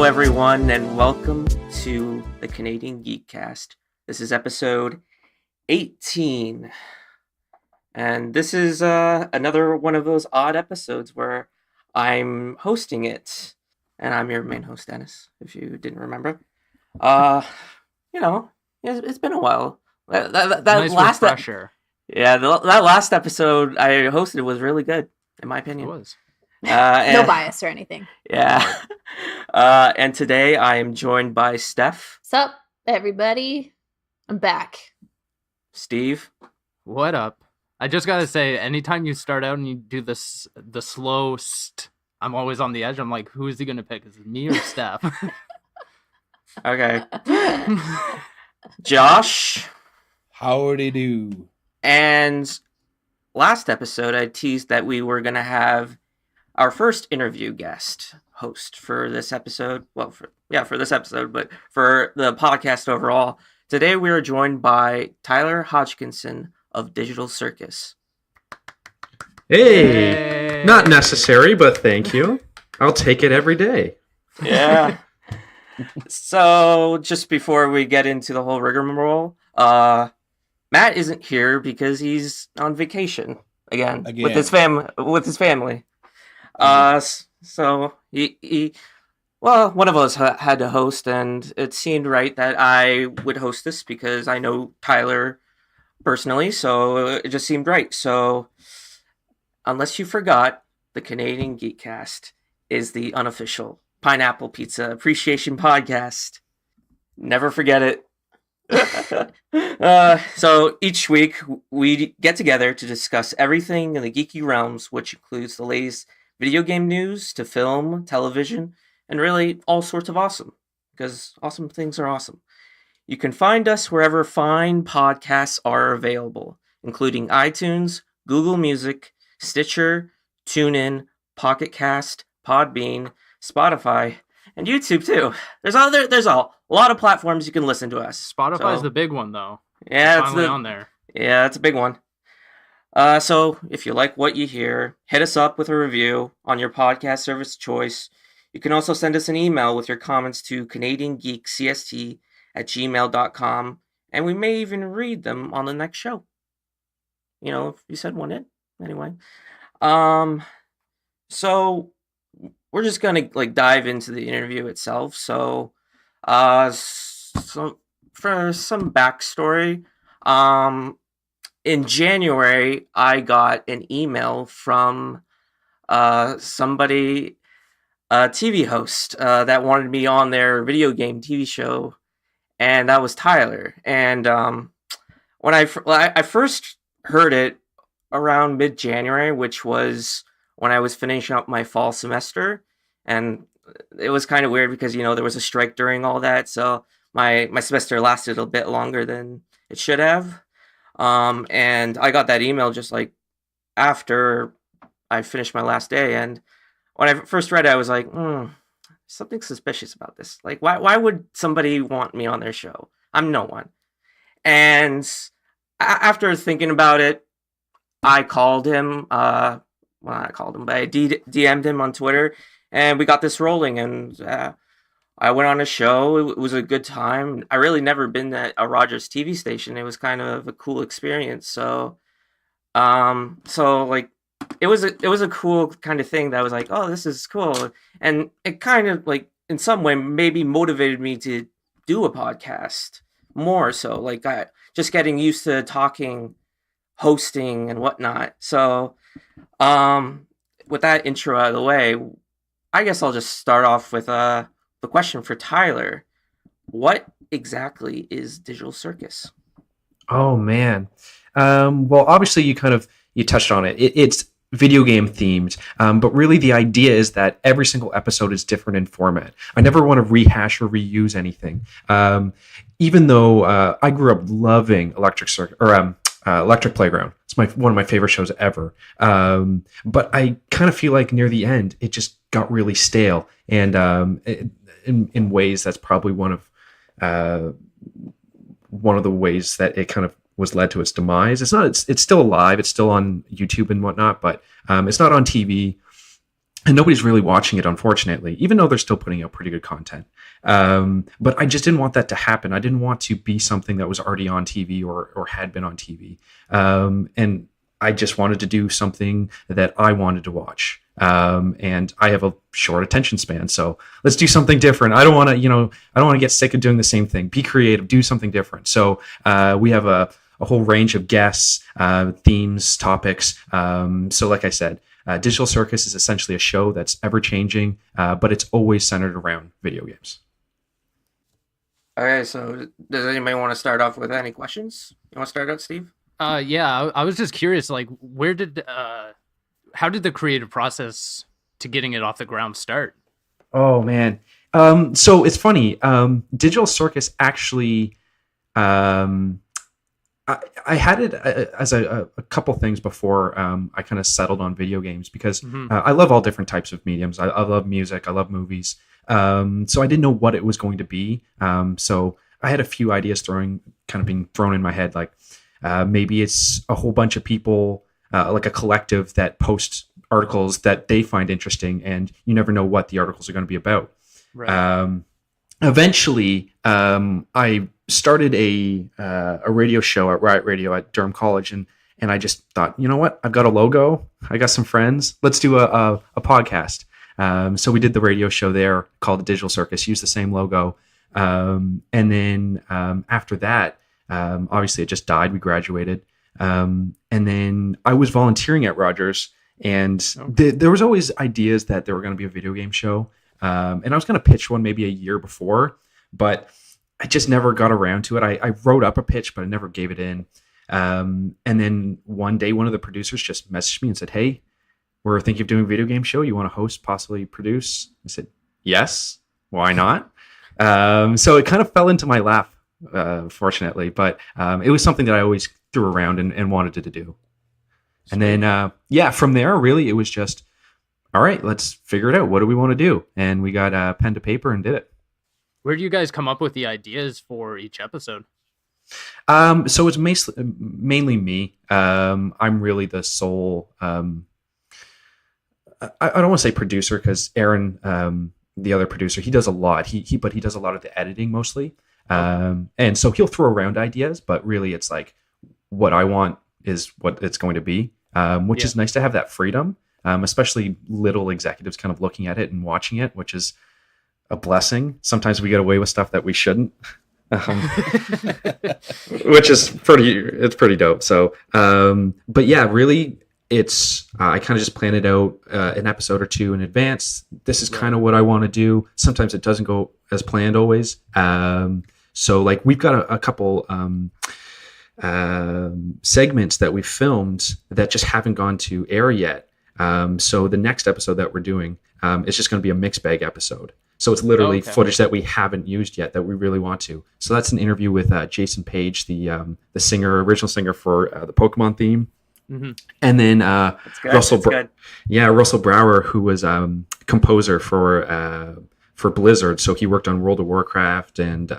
Hello, everyone, and welcome to the Canadian Geekcast. This is episode 18, and this is another one of those odd episodes where I'm hosting it, and I'm your main host, Dennis, if you didn't remember. It's been a while. That nice last refresher. that last episode I hosted was really good, in my opinion. It was. No bias or anything. Yeah. And today I am joined by Steph. Sup, everybody? I'm back. Steve. What up? I just gotta say, anytime you start out and you do this, the slow I'm always on the edge. I'm like, who is he gonna pick? Is it me or Steph? Okay. Josh. Howdy do. And last episode I teased that we were gonna have our first interview guest host for this episode. Well, for this episode, but for the podcast overall. Today we are joined by Tyler Hodgkinson of Digital Circus. Hey! Not necessary, but thank you. I'll take it every day. Yeah. So, just before we get into the whole rigmarole, Matt isn't here because he's on vacation again. With his family. So one of us had to host, and it seemed right that I would host this because I know Tyler personally, so it just seemed right. So, unless you forgot, the Canadian Geekcast is the unofficial Pineapple Pizza Appreciation Podcast. Never forget it. So each week we get together to discuss everything in the geeky realms, which includes the latest video game news to film, television, and really all sorts of awesome, because awesome things are awesome. You can find us wherever fine podcasts are available, including iTunes, Google Music, Stitcher, TuneIn, Pocket Cast, Podbean, Spotify, and YouTube too. There's a lot of platforms you can listen to us. Spotify's the big one, though. Yeah, it's finally on there. Yeah, it's a big one. So if you like what you hear, hit us up with a review on your podcast service choice. You can also send us an email with your comments to CanadianGeekCST@gmail.com, and we may even read them on the next show. You know, if you send one in. Anyway. So we're just gonna dive into the interview itself. So for some backstory, in January, I got an email from somebody, a TV host, that wanted me on their video game TV show, and that was Tyler. And when I first heard it around mid-January, which was when I was finishing up my fall semester, and it was kind of weird because, there was a strike during all that, so my semester lasted a bit longer than it should have. And I got that email just after I finished my last day, and when I first read it, I was like, something suspicious about this. Why would somebody want me on their show? I'm no one. And after thinking about it, I called him. Well, I called him, but I DM'd him on Twitter, and we got this rolling, and I went on a show. It was a good time. I really never been at a Rogers TV station. It was kind of a cool experience. So, it was a cool kind of thing that I was like, oh, this is cool. And it kind of in some way maybe motivated me to do a podcast more. So I just getting used to talking, hosting and whatnot. So, with that intro out of the way, I guess I'll just start off with the question for Tyler. What exactly is Digital Circus? Oh, man. Well, obviously you touched on it. It's video game themed, but really the idea is that every single episode is different in format. I never want to rehash or reuse anything. Even though I grew up loving Electric Playground. It's one of my favorite shows ever. But I kind of feel like near the end, it just got really stale. And in ways, that's probably one of the ways that it kind of was led to its demise. It's still alive. It's still on YouTube and whatnot, but it's not on TV. and nobody's really watching it, unfortunately, even though they're still putting out pretty good content. But I just didn't want that to happen. I didn't want to be something that was already on TV or had been on TV. And I just wanted to do something that I wanted to watch. And I have a short attention span, so let's do something different. I don't want to get sick of doing the same thing. Be creative, do something different. So we have a whole range of guests, themes, topics. So like I said, Digital Circus is essentially a show that's ever changing, but it's always centered around video games. Okay, so does anybody want to start off with any questions? You want to start out, Steve? Yeah, I was just curious, like, how did the creative process to getting it off the ground start? Oh man. So it's funny. Digital Circus actually, I had it as a couple things before I kind of settled on video games because I love all different types of mediums. I love music. I love movies. So I didn't know what it was going to be. So I had a few ideas being thrown in my head, like maybe it's a whole bunch of people, like a collective that post articles that they find interesting, and you never know what the articles are going to be about. Right. Eventually, I started a radio show at Riot Radio at Durham College, and I just thought, you know what? I've got a logo. I got some friends. Let's do a podcast. So we did the radio show there called the Digital Circus. Used the same logo, and then after that, obviously it just died. We graduated, and then I was volunteering at Rogers, and there was always ideas that there were going to be a video game show. And I was going to pitch one maybe a year before, but I just never got around to it. I wrote up a pitch, but I never gave it in. And then one day, one of the producers just messaged me and said, "Hey, we're thinking of doing a video game show. You want to host, possibly produce?" I said, "Yes, why not?" So it kind of fell into my lap, fortunately, but it was something that I always threw around and wanted to do. Sweet. And then, from there, really, it was just, all right, let's figure it out. What do we want to do? And we got pen to paper and did it. Where do you guys come up with the ideas for each episode? So it's mainly me. I'm really the sole. I don't want to say producer because Aaron, the other producer, he does a lot. But he does a lot of the editing mostly. And so he'll throw around ideas, but really it's like what I want is what it's going to be, which is nice to have that freedom. Especially little executives kind of looking at it and watching it, which is a blessing. Sometimes we get away with stuff that we shouldn't, which is pretty dope. So, but yeah, really it's, I kind of just plan it out an episode or two in advance. This is kind of what I want to do. Sometimes it doesn't go as planned always. So like we've got a couple segments that we've filmed that just haven't gone to air yet. So the next episode that we're doing is just going to be a mixed bag episode. So it's literally footage that we haven't used yet that we really want to. So that's an interview with Jason Page, the original singer for the Pokemon theme. Mm-hmm. And then Russell Brower, who was composer for Blizzard. So he worked on World of Warcraft and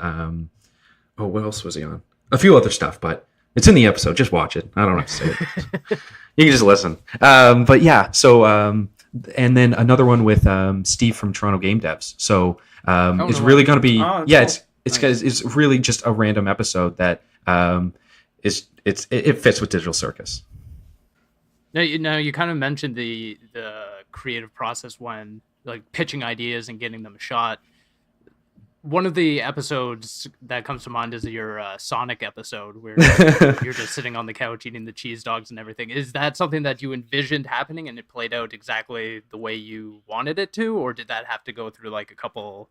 what else was he on? A few other stuff, but it's in the episode. Just watch it. I don't have to say it. You can just listen. But yeah, so and then another one with Steve from Toronto Game Devs. So it's really going to be it's really just a random episode that it fits with Digital Circus. Now you kind of mentioned the creative process when like pitching ideas and getting them shot. One of the episodes that comes to mind is your Sonic episode where you're just sitting on the couch eating the cheese dogs and everything. Is that something that you envisioned happening and it played out exactly the way you wanted it to? Or did that have to go through like a couple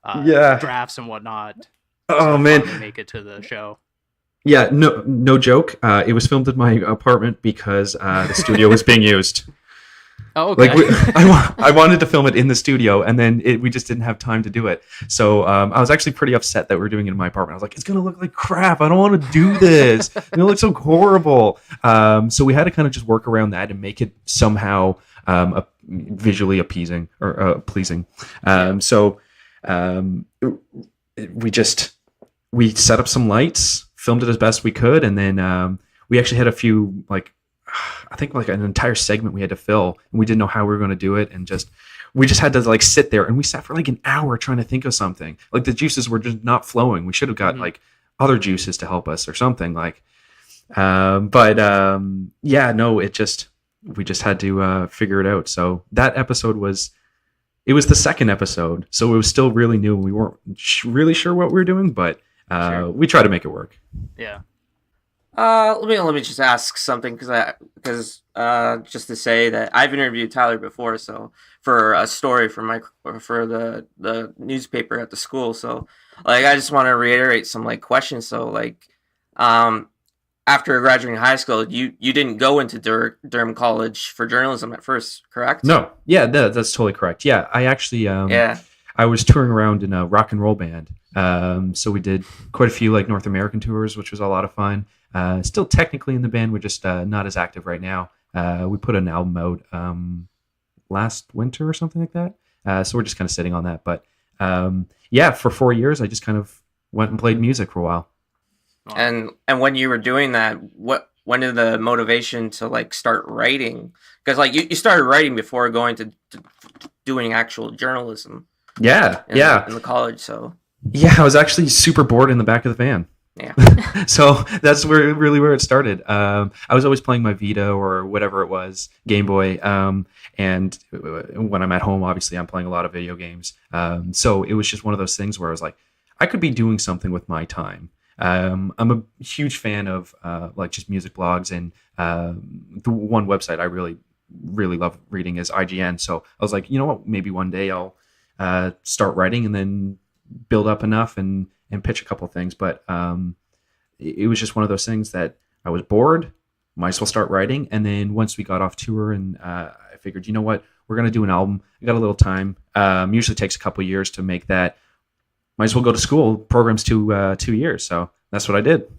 drafts and whatnot? Oh, man. To make it to the show? Yeah, no joke. It was filmed in my apartment because the studio was being used. Oh, okay. I wanted to film it in the studio, and then we just didn't have time to do it. So I was actually pretty upset that we were doing it in my apartment. I was like, it's going to look like crap. I don't want to do this. It looks so horrible. So we had to kind of just work around that and make it somehow visually appeasing or pleasing. So we set up some lights, filmed it as best we could, and then we actually had a few I think like an entire segment we had to fill, and we didn't know how we were going to do it, and we just had to like sit there, and we sat for like an hour trying to think of something. Like the juices were just not flowing. We should have got like other juices to help us or something like. Yeah, no, we just had to figure it out. So that episode was the second episode, so it was still really new, and we weren't really sure what we were doing, but we tried to make it work. Yeah. Let me just ask something because just to say that I've interviewed Tyler before, so for a story for the newspaper at the school. So like I just want to reiterate some like questions. So like after graduating high school, you didn't go into Durham College for journalism at first, correct? No, yeah, that's totally correct. Yeah, I actually I was touring around in a rock and roll band. So we did quite a few like North American tours, which was a lot of fun. Still technically in the band, we're just not as active right now. We put an album out last winter or something like that. So we're just kind of sitting on that. But yeah, for 4 years, I just kind of went and played music for a while. And when you were doing that, when did the motivation to like start writing? Because like you started writing before going to doing actual journalism. Yeah, in the college. So yeah, I was actually super bored in the back of the van. Yeah. So that's where it started. I was always playing my Vita or whatever it was, Game Boy. And when I'm at home, obviously I'm playing a lot of video games. So it was just one of those things where I was like, I could be doing something with my time. I'm a huge fan of like just music blogs, and the one website I really, really love reading is IGN. So I was like, you know what, maybe one day I'll start writing and then build up enough and pitch a couple of things. But it was just one of those things that I was bored, might as well start writing. And then once we got off tour, and I figured, you know what, we're going to do an album. We got a little time. Usually takes a couple of years to make that. Might as well go to school. Program's 2 years. So that's what I did.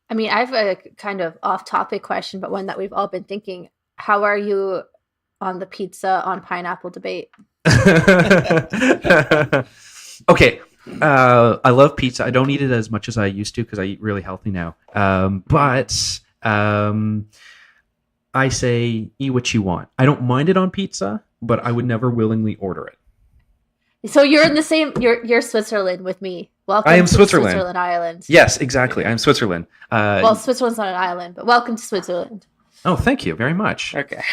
I mean, I have a kind of off-topic question, but one that we've all been thinking. How are you on the pizza on pineapple debate? Okay. I love pizza. I don't eat it as much as I used to because I eat really healthy now. But I say eat what you want. I don't mind it on pizza, but I would never willingly order it. So you're in the same. You're Switzerland with me. Welcome. I am to Switzerland Island. Yes, exactly. I'm Switzerland. Well, Switzerland's not an island, but welcome to Switzerland. Oh, thank you very much. Okay.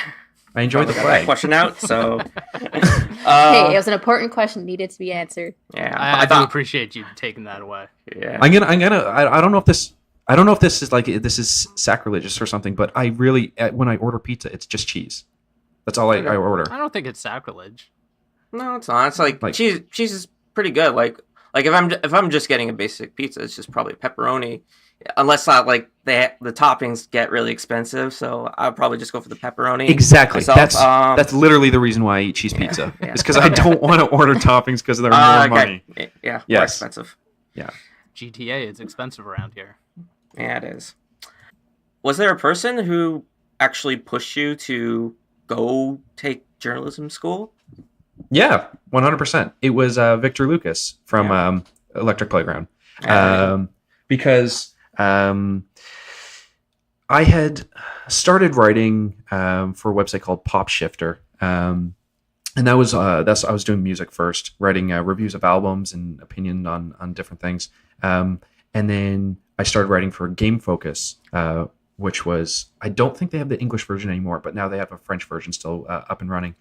I enjoyed the Got flag. that question out. So Hey, it was an important question, needed to be answered. Yeah, I do appreciate you taking that away. Yeah. I don't know if this is like this is sacrilegious or something, but I really when I order pizza, it's just cheese. That's all I order. I don't think it's sacrilege. No, it's not. It's like cheese. Cheese is pretty good. Like if I'm just getting a basic pizza, it's just probably pepperoni, unless like the toppings get really expensive. So I'll probably just go for the pepperoni. Exactly. Myself. That's literally the reason why I eat cheese pizza. Yeah. It's because I don't want to order toppings because they're more money. Yeah. Yes. More expensive. Yeah. GTA is expensive around here. Yeah, it is. Was there a person who actually pushed you to go take journalism school? Yeah, 100%. It was Victor Lucas from Electric Playground. Because I had started writing for a website called Pop Shifter. And I was doing music first, writing reviews of albums and opinion on different things. And then I started writing for Game Focus, which was, I don't think they have the English version anymore, but now they have a French version still up and running.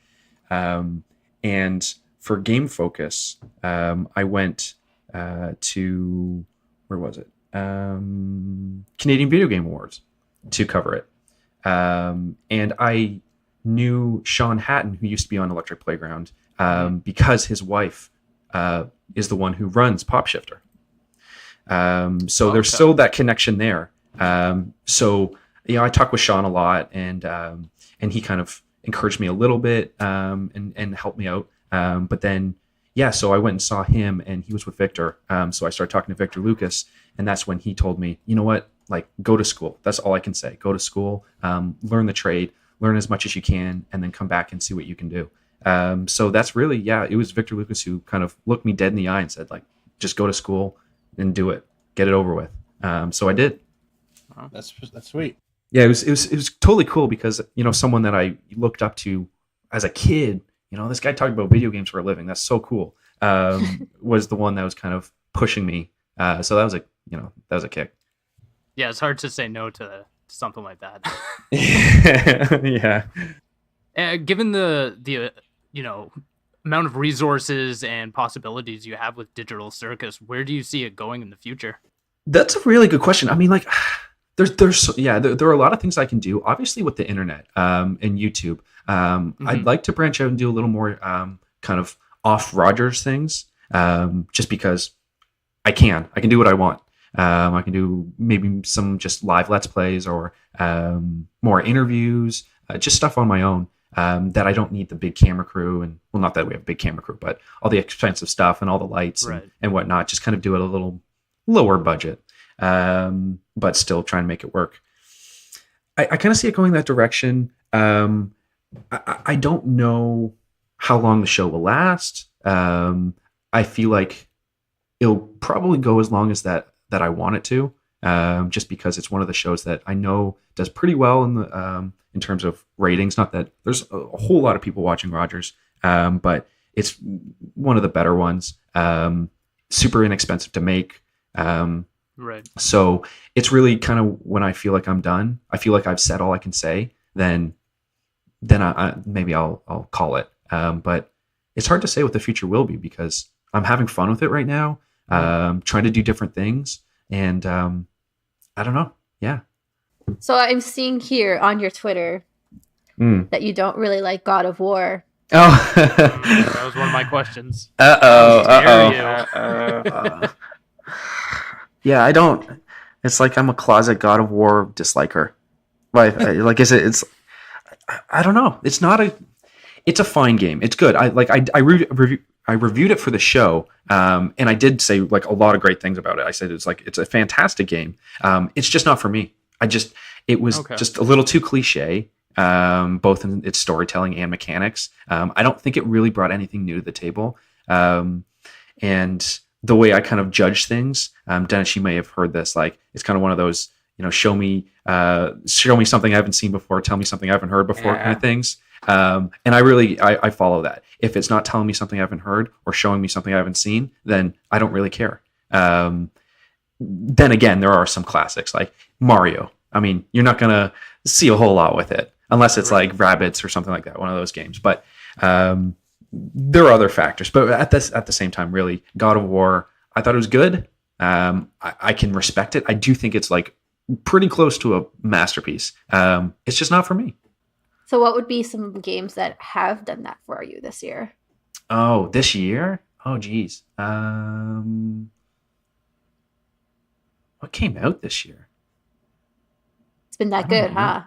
And for Game Focus, I went to, where was it? Canadian Video Game Awards to cover it. And I knew Sean Hatton, who used to be on Electric Playground, because his wife is the one who runs Pop Shifter. So there's still that connection there. So, I talked with Sean a lot, and he kind of encouraged me a little bit, and helped me out. But then, so I went and saw him, and he was with Victor. So I started talking to Victor Lucas, and that's when he told me, you know what, like, go to school. That's all I can say. Go to school, learn the trade, learn as much as you can, and then come back and see what you can do. So that's really, it was Victor Lucas who kind of looked me dead in the eye and said, like, just go to school and do it, get it over with. So I did. That's sweet. Yeah, it was totally cool because someone that I looked up to as a kid, this guy talking about video games for a living. That's so cool. Was the one that was kind of pushing me. So that was a kick. Yeah, it's hard to say no to something like that. Yeah. Given the amount of resources and possibilities you have with Digital Circus, where do you see it going in the future? That's a really good question. I mean, like, there are a lot of things I can do. Obviously, with the internet and YouTube, I'd like to branch out and do a little more kind of off Rogers things, just because I can do what I want. I can do maybe some just live Let's Plays or more interviews, just stuff on my own. That I don't need the big camera crew, and well, not that we have a big camera crew, but all the expensive stuff and all the lights and whatnot. Just kind of do it a little lower budget, but still try and make it work. I kind of see it going that direction. I don't know how long the show will last. I feel like it'll probably go as long as that I want it to, just because it's one of the shows that I know does pretty well in terms of ratings. Not that there's a whole lot of people watching Rogers, but it's one of the better ones. Super inexpensive to make. Right. So it's really kind of when I feel like I'm done, I feel like I've said all I can say, then I maybe I'll call it. But it's hard to say what the future will be because I'm having fun with it right now. Trying to do different things, and I don't know. Yeah. So I'm seeing here on your Twitter that you don't really like God of War. Oh, that was one of my questions. Yeah, I don't. It's like I'm a closet God of War disliker. Like is it? It's. I don't know. It's not a. It's a fine game. It's good. I reviewed it for the show, and I did say like a lot of great things about it. I said it's a fantastic game. It's just not for me. It was just a little too cliche, both in its storytelling and mechanics. I don't think it really brought anything new to the table. And the way I kind of judge things, Dennis, you may have heard this. Like it's kind of one of those, show me something I haven't seen before, tell me something I haven't heard before, kind of things. And I follow that. If it's not telling me something I haven't heard or showing me something I haven't seen, then I don't really care. Then again, there are some classics like Mario. I mean, you're not going to see a whole lot with it unless it's like Rabbids or something like that, one of those games. But there are other factors. But at the same time, really, God of War, I thought it was good. I can respect it. I do think it's like pretty close to a masterpiece. It's just not for me. So what would be some games that have done that for you this year? Oh, this year? Oh, geez. What came out this year? It's been that good, huh?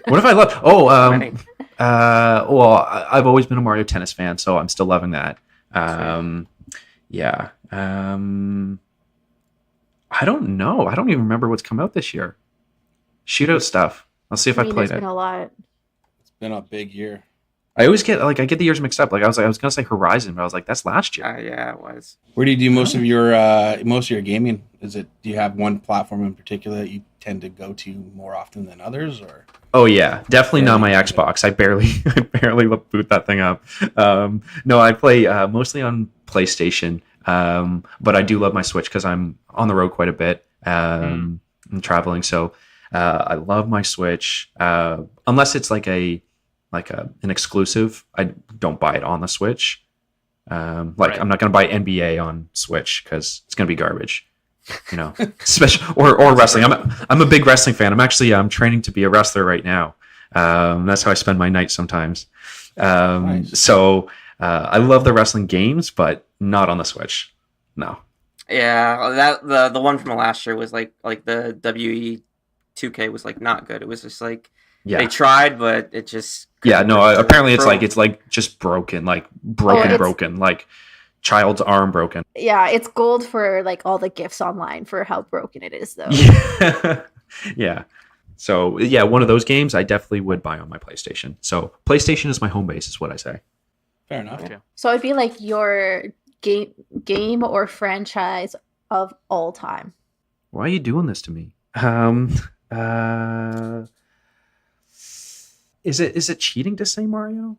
What if I love? Oh, well, I've always been a Mario Tennis fan, so I'm still loving that. Yeah. I don't know. I don't even remember what's come out this year. Shootout stuff. I'll see if I played there's it. been a lot. It's been a big year. I always get the years mixed up. Like I was gonna say Horizon, but I was like, that's last year. Yeah, it was. Where do you do most of your gaming? Do you have one platform in particular that you tend to go to more often than others, or? Oh yeah, definitely not my Xbox. I barely boot that thing up. No, I play mostly on PlayStation. But I do love my Switch because I'm on the road quite a bit. I'm traveling, so I love my Switch. Unless it's like an exclusive, I don't buy it on the Switch. I'm not going to buy NBA on Switch because it's going to be garbage. Especially or wrestling. I'm a big wrestling fan. I'm training to be a wrestler right now. That's how I spend my night sometimes. Nice. So I love the wrestling games, but not on the Switch. No. Yeah, that the one from last year was like the WE 2K was like not good. It was just like they tried, but it just apparently it's like just broken, like broken, like child's arm broken. Yeah, it's gold for like all the gifs online for how broken it is, though. Yeah. So yeah, one of those games I definitely would buy on my PlayStation. So PlayStation is my home base, is what I say. Fair enough. Okay. So it'd be like your game or franchise of all time. Why are you doing this to me? Is it cheating to say Mario?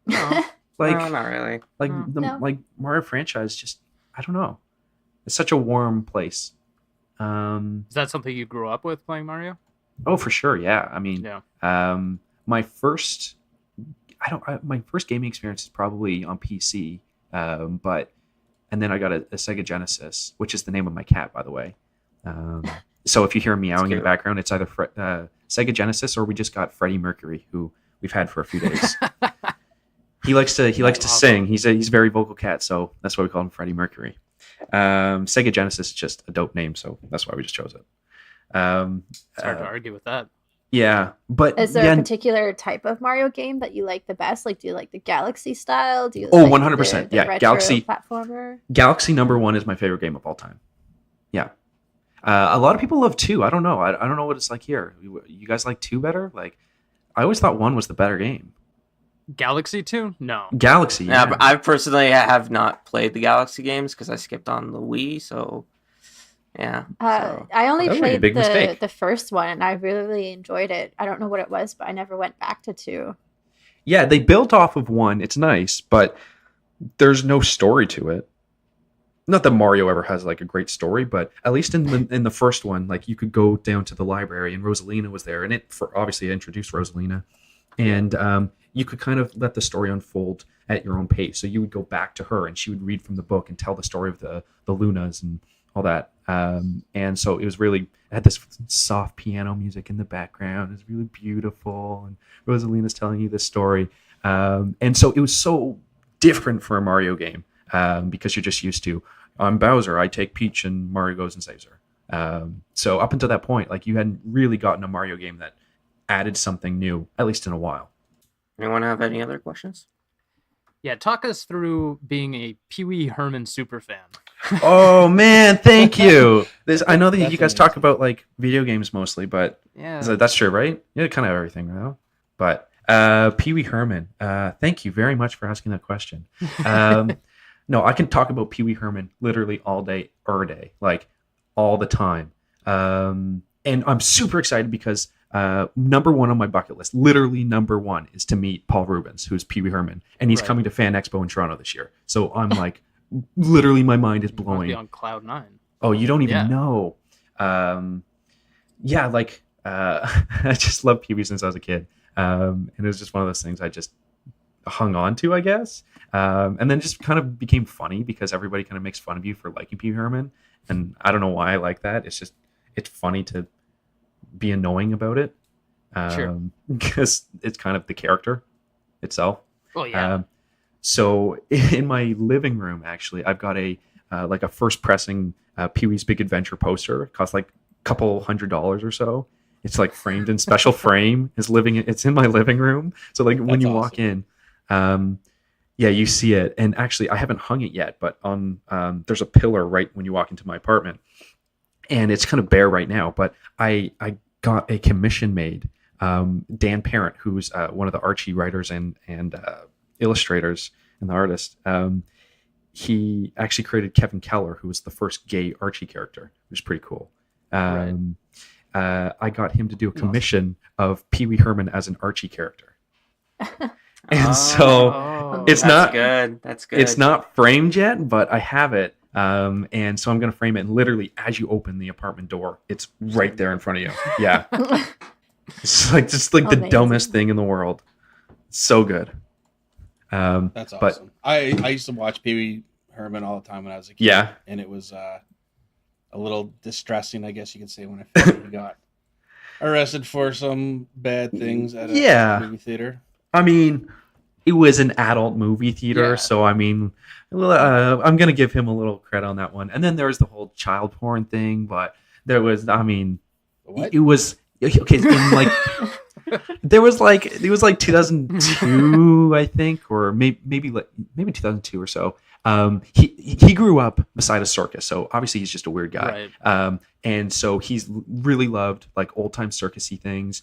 No, Like no, not really. No. like Mario franchise, just I don't know. It's such a warm place. Is that something you grew up with playing Mario? Oh, for sure. Yeah. I mean, Yeah. my first, my first gaming experience is probably on PC. But, and then I got a Sega Genesis, which is the name of my cat, by the way. So if you hear meowing in the background, it's either Sega Genesis or we just got Freddie Mercury, who we've had for a few days. He likes to sing. He's a very vocal cat, so that's why we call him Freddie Mercury. Sega Genesis is just a dope name, so that's why we just chose it. It's hard to argue with that. Yeah, but Is there a particular type of Mario game that you like the best? Like, do you like the Galaxy style? Do you like 100%. the Yeah, retro Galaxy platformer? Galaxy #1 is my favorite game of all time. Yeah. A lot of people love 2. I don't know. I don't know what it's like here. You guys like 2 better? Like, I always thought 1 was the better game. Galaxy 2? No. Galaxy. Yeah, but I personally have not played the Galaxy games because I skipped on the Wii. So, yeah. I only That would be a played big mistake. the first one, and I really enjoyed it. I don't know what it was, but I never went back to 2. Yeah, they built off of 1. It's nice, but there's no story to it. Not that Mario ever has like a great story, but at least in the first one, like you could go down to the library and Rosalina was there, and obviously introduced Rosalina, and you could kind of let the story unfold at your own pace. So you would go back to her, and she would read from the book and tell the story of the Lunas and all that. And so it had this soft piano music in the background. It was really beautiful, and Rosalina's telling you this story, and so it was so different for a Mario game because you're just used to. I'm Bowser. I take Peach, and Mario goes and saves her. So up until that point, like you hadn't really gotten a Mario game that added something new, at least in a while. Anyone have any other questions? Yeah, talk us through being a Pee Wee Herman super fan. Oh man, thank you. I know that That's you guys amazing. talk about like video games mostly, but Yeah. that's true, right? Yeah, kind of everything, right? But Pee Wee Herman, thank you very much for asking that question. No, I can talk about Pee Wee Herman literally all day, like all the time. And I'm super excited because #1 on my bucket list, literally #1, is to meet Paul Rubens, who's Pee Wee Herman, and he's Right. coming to Fan Expo in Toronto this year. So I'm like, literally, my mind is You must blowing. be on cloud 9. Oh, you don't even Yeah. know. Yeah, like I just love Pee Wee since I was a kid, and it was just one of those things I just hung on to, I guess. And then just kind of became funny because everybody kind of makes fun of you for liking Pee Wee Herman, and I don't know why I like that. It's funny to be annoying about it, Sure. because it's kind of the character itself. Oh yeah. So in my living room, actually, I've got a first pressing Pee Wee's Big Adventure poster. It costs like a couple $100 or so. It's like framed in special frame. It's in my living room. So like when That's you awesome. walk in, yeah, you see it. And actually, I haven't hung it yet, but on there's a pillar right when you walk into my apartment, and it's kind of bare right now. But I got a commission made. Dan Parent, who's one of the Archie writers and illustrators and the artist, he actually created Kevin Keller, who was the first gay Archie character, which is pretty cool. I got him to do a commission of Pee Wee Herman as an Archie character. And so Oh. it's That's not good. That's good. it's not framed yet, but I have it. And so I'm going to frame it, and literally as you open the apartment door, it's right there in front of you. Yeah. It's like just like the Amazing. dumbest thing in the world. So good. That's but- awesome. I used to watch Pee Wee Herman all the time when I was a kid. Yeah. And it was a little distressing, I guess you could say, when I found out he got arrested for some bad things at a Yeah. movie theater. I mean, it was an adult movie theater, Yeah. so I mean, I'm gonna give him a little credit on that one. And then there was the whole child porn thing, but there was, I mean, What? it was okay. In like, it was like 2002, I think, or maybe 2002 or so. He grew up beside a circus, so obviously he's just a weird guy. Right. And so he's really loved like old time circusy things,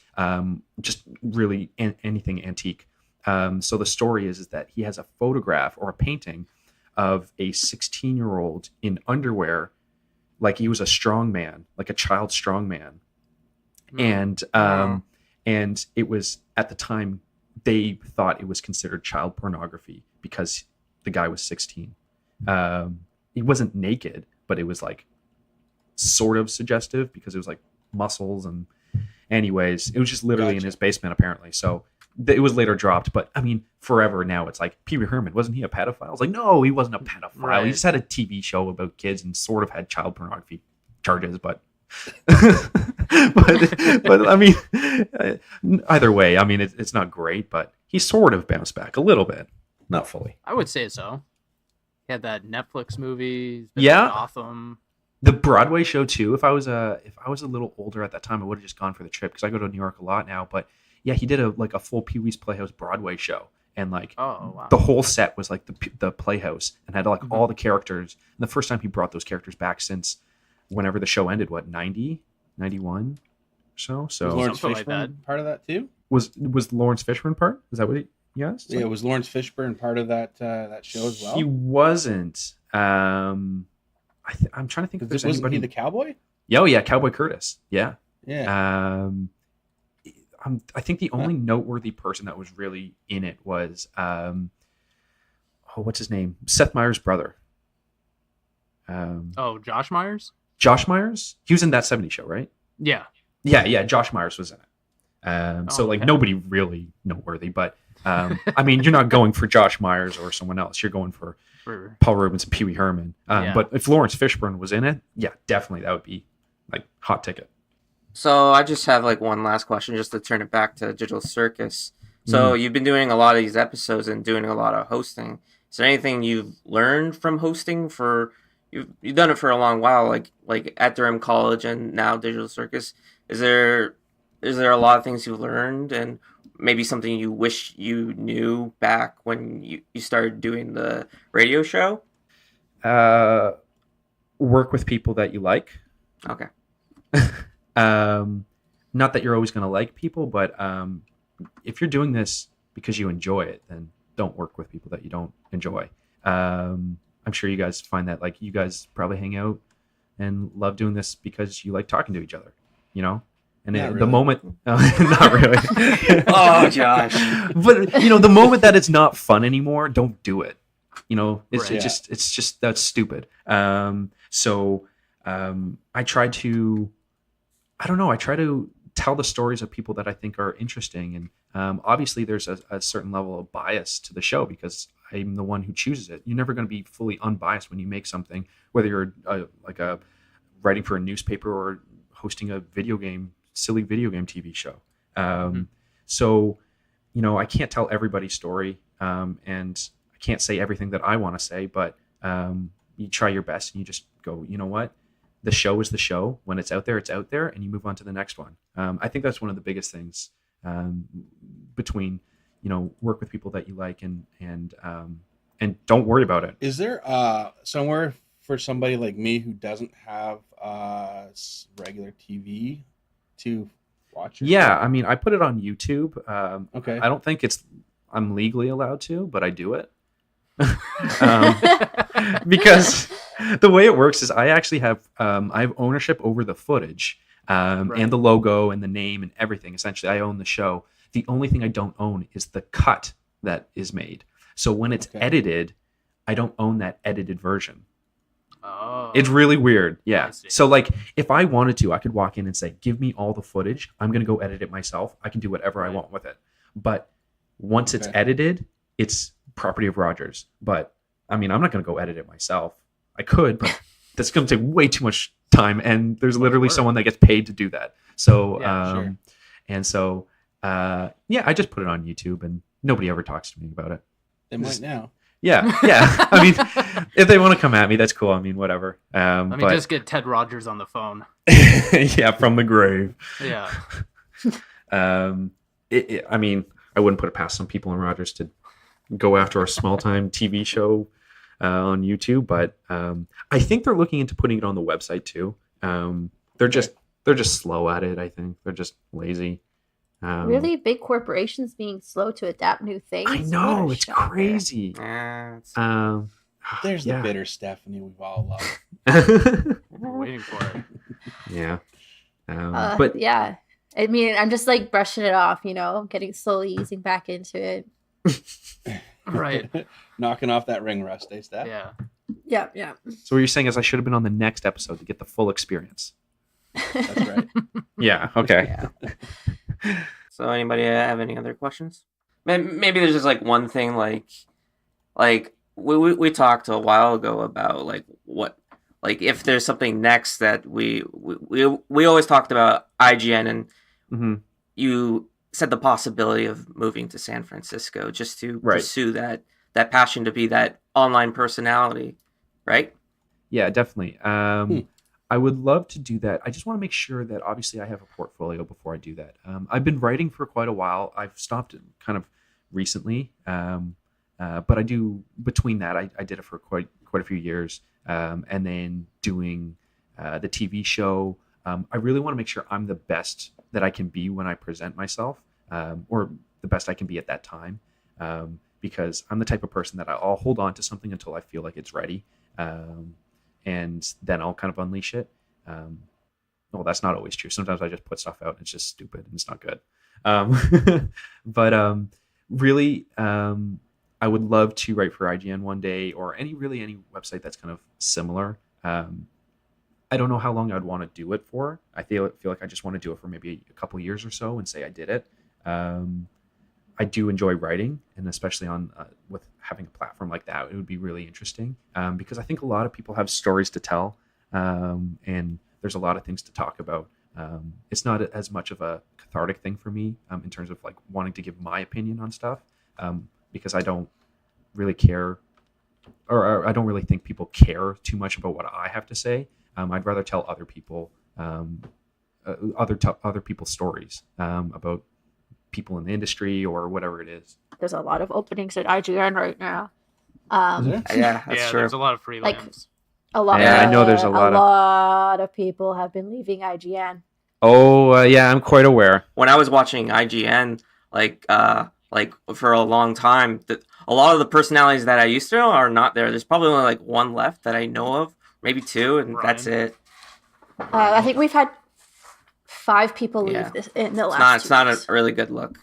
just really anything antique. So the story is that he has a photograph or a painting of a 16-year-old in underwear, like he was a strong man, like a child strong man. and Wow. and it was at the time they thought it was considered child pornography because the guy was 16. He wasn't naked, but it was like sort of suggestive because it was like muscles and anyways, it was just literally in Gotcha. his basement apparently. So it was later dropped, but I mean, forever now it's like Pee Wee Herman, wasn't he a pedophile? I was like, no, he wasn't a pedophile. Right. He just had a TV show about kids and sort of had child pornography charges, but but I mean, either way, I mean, it's not great, but he sort of bounced back a little bit, not fully. I would say so. He had that Netflix movie. he's been Yeah. in Gotham. The Broadway show too. If I was a little older at that time, I would have just gone for the trip because I go to New York a lot now. But yeah, he did a full Pee Wee's Playhouse Broadway show, and like Oh wow. the whole set was like the Playhouse and had like Mhm. all the characters. And the first time he brought those characters back since whenever the show ended, what 90, 91 or so. Was So Lawrence Something like Fishburne part of that too? was Lawrence Fishburne part? Is that what he asked? Yeah, was Lawrence Fishburne part of that show as well? He wasn't. I'm trying to think if there's Wasn't anybody. he the cowboy? Oh yeah, Cowboy Curtis. Yeah. Yeah. I think the only noteworthy person that was really in it was what's his name? Seth Meyers' brother. Oh, Josh Myers. Josh Myers. He was in That 70s Show, right? Yeah. Yeah. Josh Myers was in it. So like okay. nobody really noteworthy, but I mean, you're not going for Josh Myers or someone else. You're going for For- Paul Rubens and Pee Wee Herman. Yeah. But if Lawrence Fishburne was in it, yeah, definitely that would be like hot ticket. So I just have like one last question, just to turn it back to Digital Circus. So you've been doing a lot of these episodes and doing a lot of hosting. Is there anything you've learned from hosting? You've done it for a long while, like at Durham College and now Digital Circus. Is there a lot of things you've learned and maybe something you wish you knew back when you started doing the radio show? Work with people that you like. Okay. Not that you're always going to like people, but if you're doing this because you enjoy it, then don't work with people that you don't enjoy. I'm sure you guys find that like you guys probably hang out and love doing this because you like talking to each other, you know? And Not the really. moment, not really. Oh, Josh. But you know, the moment that it's not fun anymore, don't do it. You know, it's Right. it's just that's stupid. So I try to, I don't know, I try to tell the stories of people that I think are interesting, and obviously there's a certain level of bias to the show because I'm the one who chooses it. You're never going to be fully unbiased when you make something, whether you're like a writing for a newspaper or hosting a silly video game TV show. So, you know, I can't tell everybody's story, and I can't say everything that I want to say, but you try your best and you just go, you know what? The show is the show. When it's out there, and you move on to the next one. I think that's one of the biggest things between, you know, work with people that you like and don't worry about it. Is there somewhere for somebody like me who doesn't have regular TV to watch it? Yeah, I mean, I put it on YouTube. Okay. I don't think I'm legally allowed to, but I do it. Because the way it works is I actually have ownership over the footage and the logo and the name and everything. Essentially, I own the show. The only thing I don't own is the cut that is made. So when it's edited, I don't own that edited version. Oh. It's really weird. Yeah. I see. So like if I wanted to, I could walk in and say, give me all the footage. I'm going to go edit it myself. I can do whatever I want with it. But once it's edited, it's property of Rogers. But I mean, I'm not going to go edit it myself. I could, but that's going to take way too much time. And there's literally someone that gets paid to do that. So, Sure. and so, yeah, I just put it on YouTube and nobody ever talks to me about it. They might now. Yeah. I mean, if they want to come at me, that's cool. I mean, whatever. Let me just get Ted Rogers on the phone. yeah, from the grave. Yeah. I mean, I wouldn't put it past some people in Rogers to go after a small-time TV show on YouTube, but I think they're looking into putting it on the website too. They're just slow at it. I think they're just lazy. Really, big corporations being slow to adapt new things. I know, What a it's shocker. crazy. It's- There's yeah. the bitter Stephanie we've all loved. We're waiting for it. Yeah. But Yeah, I mean, I'm just like brushing it off, getting slowly easing back into it. Right. Knocking off that ring rust, eh, Steph? Yeah. Yeah, yeah. So what you're saying is I should have been on the next episode to get the full experience. That's right. Yeah. Okay. Yeah. So anybody have any other questions? Maybe there's just like one thing, like we talked a while ago about like what, like if there's something next that we always talked about IGN, and Mm-hmm. you said the possibility of moving to San Francisco just to Right. pursue that passion to be that online personality, right? Yeah, definitely. I would love to do that. I just want to make sure that obviously I have a portfolio before I do that. I've been writing for quite a while. I've stopped it kind of recently, but I do between that. I did it for quite a few years, and then doing the TV show. I really want to make sure I'm the best that I can be when I present myself, or the best I can be at that time, because I'm the type of person that I'll hold on to something until I feel like it's ready. And then I'll kind of unleash it. Well, that's not always true. Sometimes I just put stuff out and it's just stupid and it's not good. But really, I would love to write for IGN one day, or any website that's kind of similar. I don't know how long I'd want to do it for. I feel like I just want to do it for maybe a couple years or so and say I did it. I do enjoy writing, and especially on with having a platform like that, it would be really interesting, because I think a lot of people have stories to tell, and there's a lot of things to talk about. It's not as much of a cathartic thing for me, in terms of like wanting to give my opinion on stuff, because I don't really care, or I don't really think people care too much about what I have to say. I'd rather tell other people, other people's stories, about people in the industry or whatever it is. There's a lot of openings at IGN right now. Yeah, that's true. There's a lot of freelance. A lot. Yeah, I know there's a lot of people have been leaving IGN. Oh, yeah, I'm quite aware. When I was watching IGN, like for a long time, a lot of the personalities that I used to know are not there. There's probably only like one left that I know of, maybe two, and Ryan. that's it. I think we've had 5 people leave Yeah. this in the last. It's not a weeks. really good look.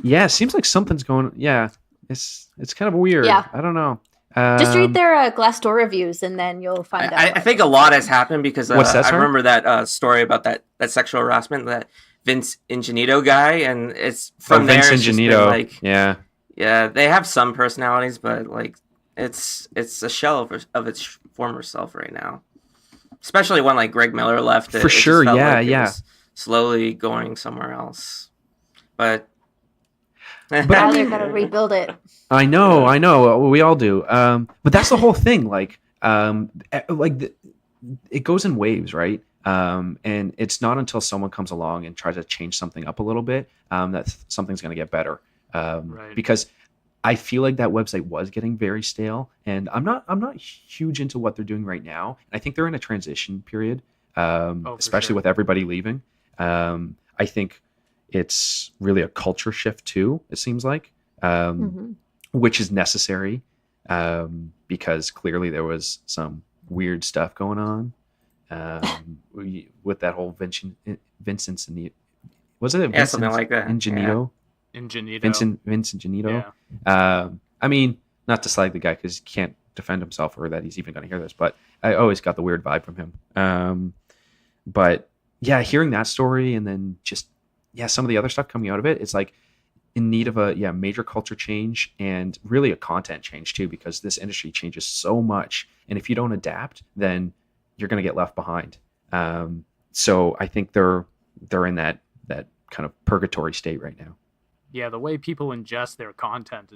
Yeah, it seems like something's going. Yeah, it's kind of weird. Yeah. I don't know. Just read their Glassdoor reviews, and then you'll find out. I think a lot has happened because What's that, I sorry? remember that story about that sexual harassment, that Vince Ingenito guy, and it's from there. Vince It's just been, Ingenito. like, Yeah. they have some personalities, but like it's a shell of its former self right now. Especially when like Greg Miller left, For sure, just felt yeah, like it yeah. was slowly going somewhere else, but But Now I they're mean- gonna rebuild it. I know. We all do. But that's the whole thing. Like, it goes in waves, right? And it's not until someone comes along and tries to change something up a little bit, that something's going to get better. Right. Because I feel like that website was getting very stale, and I'm not huge into what they're doing right now. I think they're in a transition period, for especially sure. with everybody leaving. I think it's really a culture shift too. It seems like, Mhm. which is necessary, because clearly there was some weird stuff going on, with that whole Vincent was it Yeah, something like that. Ingenito? Ingenito. Vincent Ingenito. Yeah. I mean, not to slag the guy because he can't defend himself, or that he's even going to hear this, but I always got the weird vibe from him. But yeah, hearing that story, and then just some of the other stuff coming out of it, it's like in need of a major culture change, and really a content change too, because this industry changes so much, and if you don't adapt, then you're going to get left behind. So I think they're in that kind of purgatory state right now. Yeah, the way people ingest their content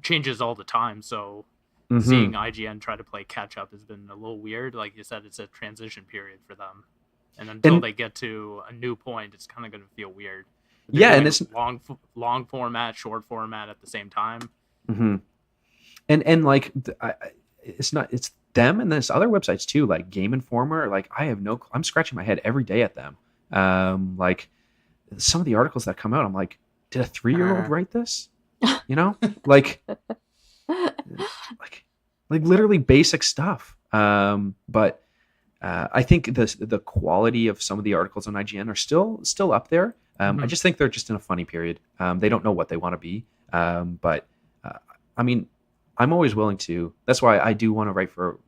changes all the time. So Mhm. seeing IGN try to play catch up has been a little weird. Like you said, it's a transition period for them, and until they get to a new point, it's kind of going to feel weird. They're Yeah, and doing long format, short format at the same time. Mm-hmm. And like it's them, and there's other websites too, like Game Informer. Like I'm scratching my head every day at them. Like some of the articles that come out, I'm like, did a 3-year-old write this? You know, like literally basic stuff. But I think the quality of some of the articles on IGN are still up there. I just think they're just in a funny period. They don't know what they want to be. But I mean, I'm always willing to. That's why I do want to write for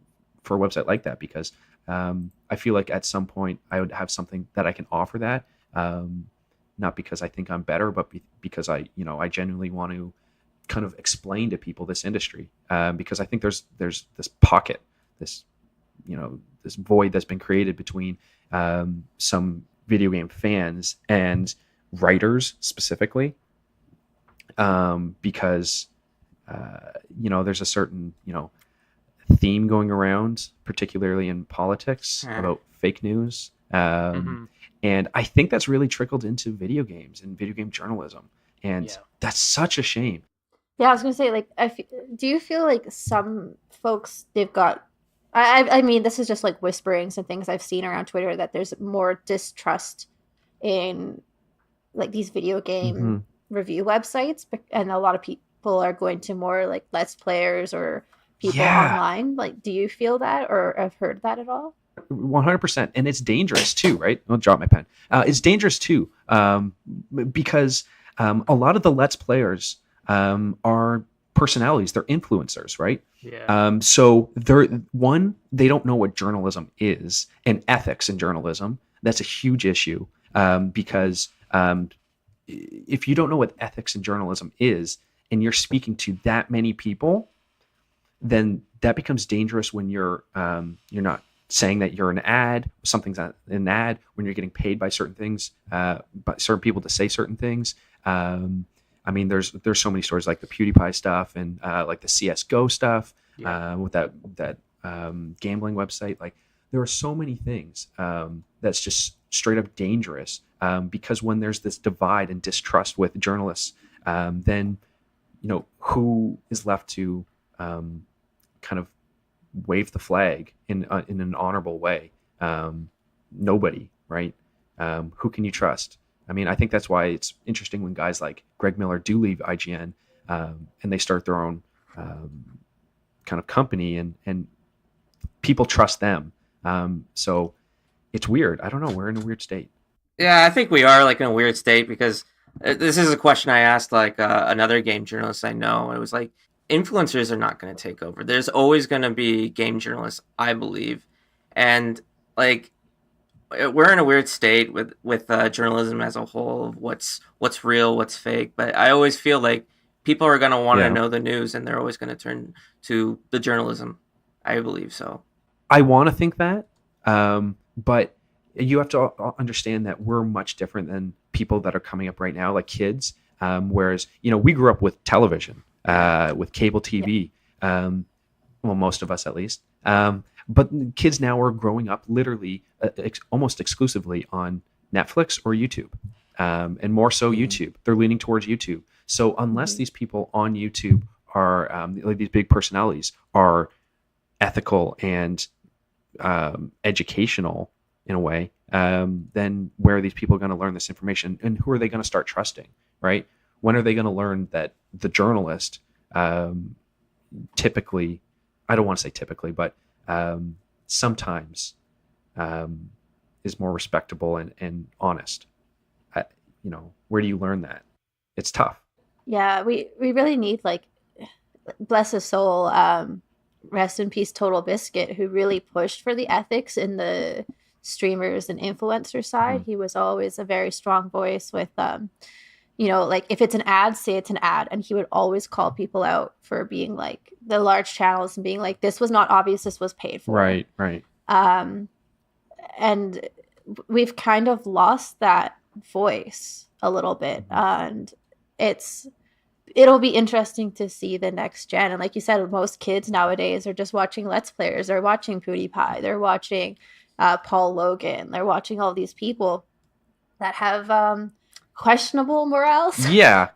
a website like that, because I feel like at some point I would have something that I can offer that. Not because I think I'm better, but because I genuinely want to kind of explain to people this industry. Because I think there's this pocket, this void that's been created between some video game fans and writers specifically, because there's a certain theme going around, particularly in politics, about fake news, and I think that's really trickled into video games and video game journalism, and that's such a shame. Yeah, I was gonna say, like, do you feel like some folks, they've got, I mean, this is just like whisperings and things I've seen around Twitter, that there's more distrust in like these video game review websites, and a lot of people are going to more like Let's Players or people online. Like, do you feel that, or have heard that at all? 100%. And it's dangerous too, right? I'll drop my pen. It's dangerous too, because a lot of the Let's Players are personalities. They're influencers, right? Yeah. So they don't know what journalism is and ethics in journalism. That's a huge issue, because if you don't know what ethics in journalism is, and you're speaking to that many people, then that becomes dangerous when you're not saying that you're an ad, something's an ad, when you're getting paid by certain things, by certain people to say certain things. I mean, there's so many stories like the PewDiePie stuff and like the CS:GO stuff with that gambling website. Like, there are so many things that's just straight up dangerous, because when there's this divide and distrust with journalists, then who is left to kind of wave the flag in an honorable way? Nobody, right? Who can you trust? I mean, I think that's why it's interesting when guys like Greg Miller do leave IGN, and they start their own kind of company, and people trust them. So it's weird. I don't know. We're in a weird state. Yeah, I think we are like in a weird state, because this is a question I asked like another game journalist I know. It was like, influencers are not going to take over. There's always going to be game journalists, I believe, and like, we're in a weird state with journalism as a whole. What's real, what's fake. But I always feel like people are going to want to know the news, and they're always going to turn to the journalism. I believe so. I want to think that, but you have to understand that we're much different than people that are coming up right now, like kids. Whereas we grew up with television, with cable TV. Well, most of us at least. But kids now are growing up literally almost exclusively on Netflix or YouTube, and more so YouTube. They're leaning towards YouTube. So unless these people on YouTube are like these big personalities are ethical and educational in a way, then where are these people going to learn this information, and who are they going to start trusting, right? When are they going to learn that the journalist typically, I don't want to say typically, but sometimes is more respectable and honest? Where do you learn that? It's tough. Yeah, we really need, like, bless his soul, rest in peace, Total Biscuit, who really pushed for the ethics in the streamers and influencer side. He was always a very strong voice with like, if it's an ad, say it's an ad, and he would always call people out for being like the large channels and being like, this was not obvious, this was paid for. Right. And we've kind of lost that voice a little bit, and it'll be interesting to see the next gen. And like you said, most kids nowadays are just watching Let's Players. They're watching PewDiePie. They're watching Paul Logan. They're watching all these people that have questionable morals. Yeah.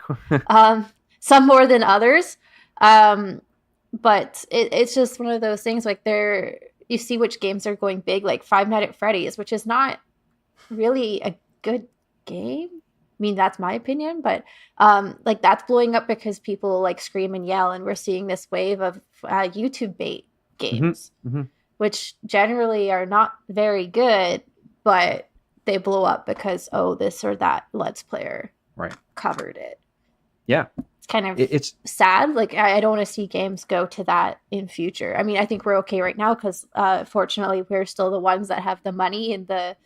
Some more than others. But it's just one of those things, like, you see which games are going big, like Five Nights at Freddy's, which is not really a good game. I mean, that's my opinion, but like, that's blowing up because people like scream and yell, and we're seeing this wave of YouTube bait games. which generally are not very good, but they blow up because, oh, this or that Let's Player Right. covered it. Yeah. It's kind of It's sad. Like, I don't want to see games go to that in future. I mean, I think we're okay right now because fortunately we're still the ones that have the money in the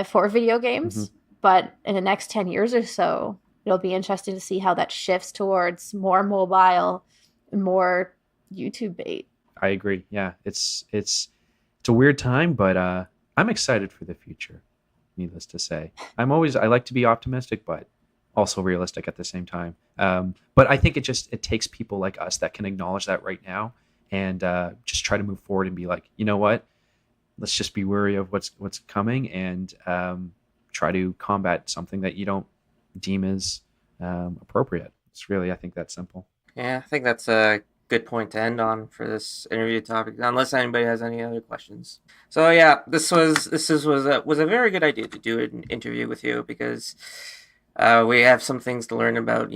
for video games. But in the next 10 years or so, it'll be interesting to see how that shifts towards more mobile, more YouTube bait. I agree. Yeah, it's a weird time, but I'm excited for the future. Needless to say, I like to be optimistic, but also realistic at the same time. But I think it takes people like us that can acknowledge that right now and just try to move forward and be like, you know what, let's just be wary of what's coming and try to combat something that you don't deem as appropriate. It's really, I think, that simple. Yeah, I think that's a good point to end on for this interview topic, unless anybody has any other questions. So yeah, this was a very good idea to do an interview with you because we have some things to learn about,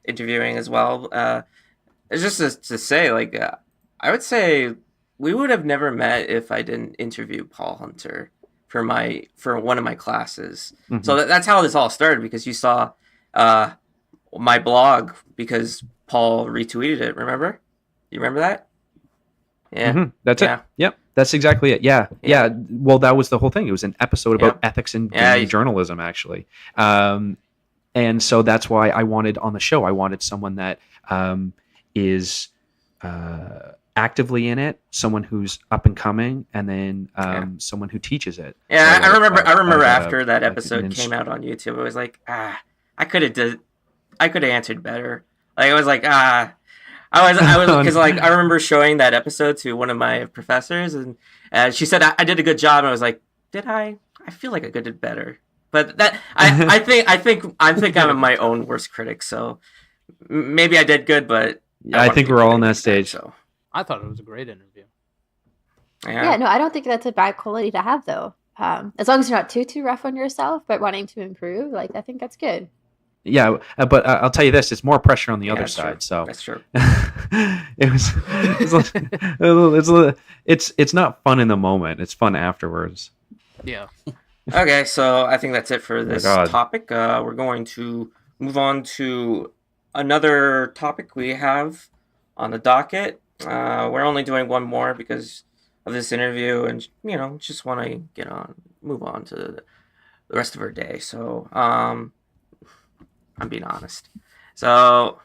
interviewing as well. It's just to say, like, I would say we would have never met if I didn't interview Paul Hunter for one of my classes. Mm-hmm. So that's how this all started, because you saw my blog because Paul retweeted it. Remember? You remember that? Yeah. Mm-hmm. That's it. Yep. That's exactly it. Yeah. Well, that was the whole thing. It was an episode about ethics in journalism, actually. And so that's why I wanted on the show, I wanted someone that is actively in it, someone who's up and coming, and then someone who teaches it. Yeah, so I remember after that episode came out on YouTube, it was like, I could have answered better. Like, it was like, I was because like I remember showing that episode to one of my professors, and she said I did a good job, and I was like, did I? I feel like I could have did better. But that I think I'm my own worst critic, so maybe I did good, but I think we're all in that stage. So I thought it was a great interview. Yeah, no, I don't think that's a bad quality to have, though. As long as you're not too rough on yourself, but wanting to improve, like, I think that's good. Yeah, but I'll tell you this: it's more pressure on the other side. True. So that's true. It's not fun in the moment. It's fun afterwards. Yeah. Okay, so I think that's it for this topic. We're going to move on to another topic we have on the docket. We're only doing one more because of this interview, and just want to move on to the rest of our day. So I'm being honest. So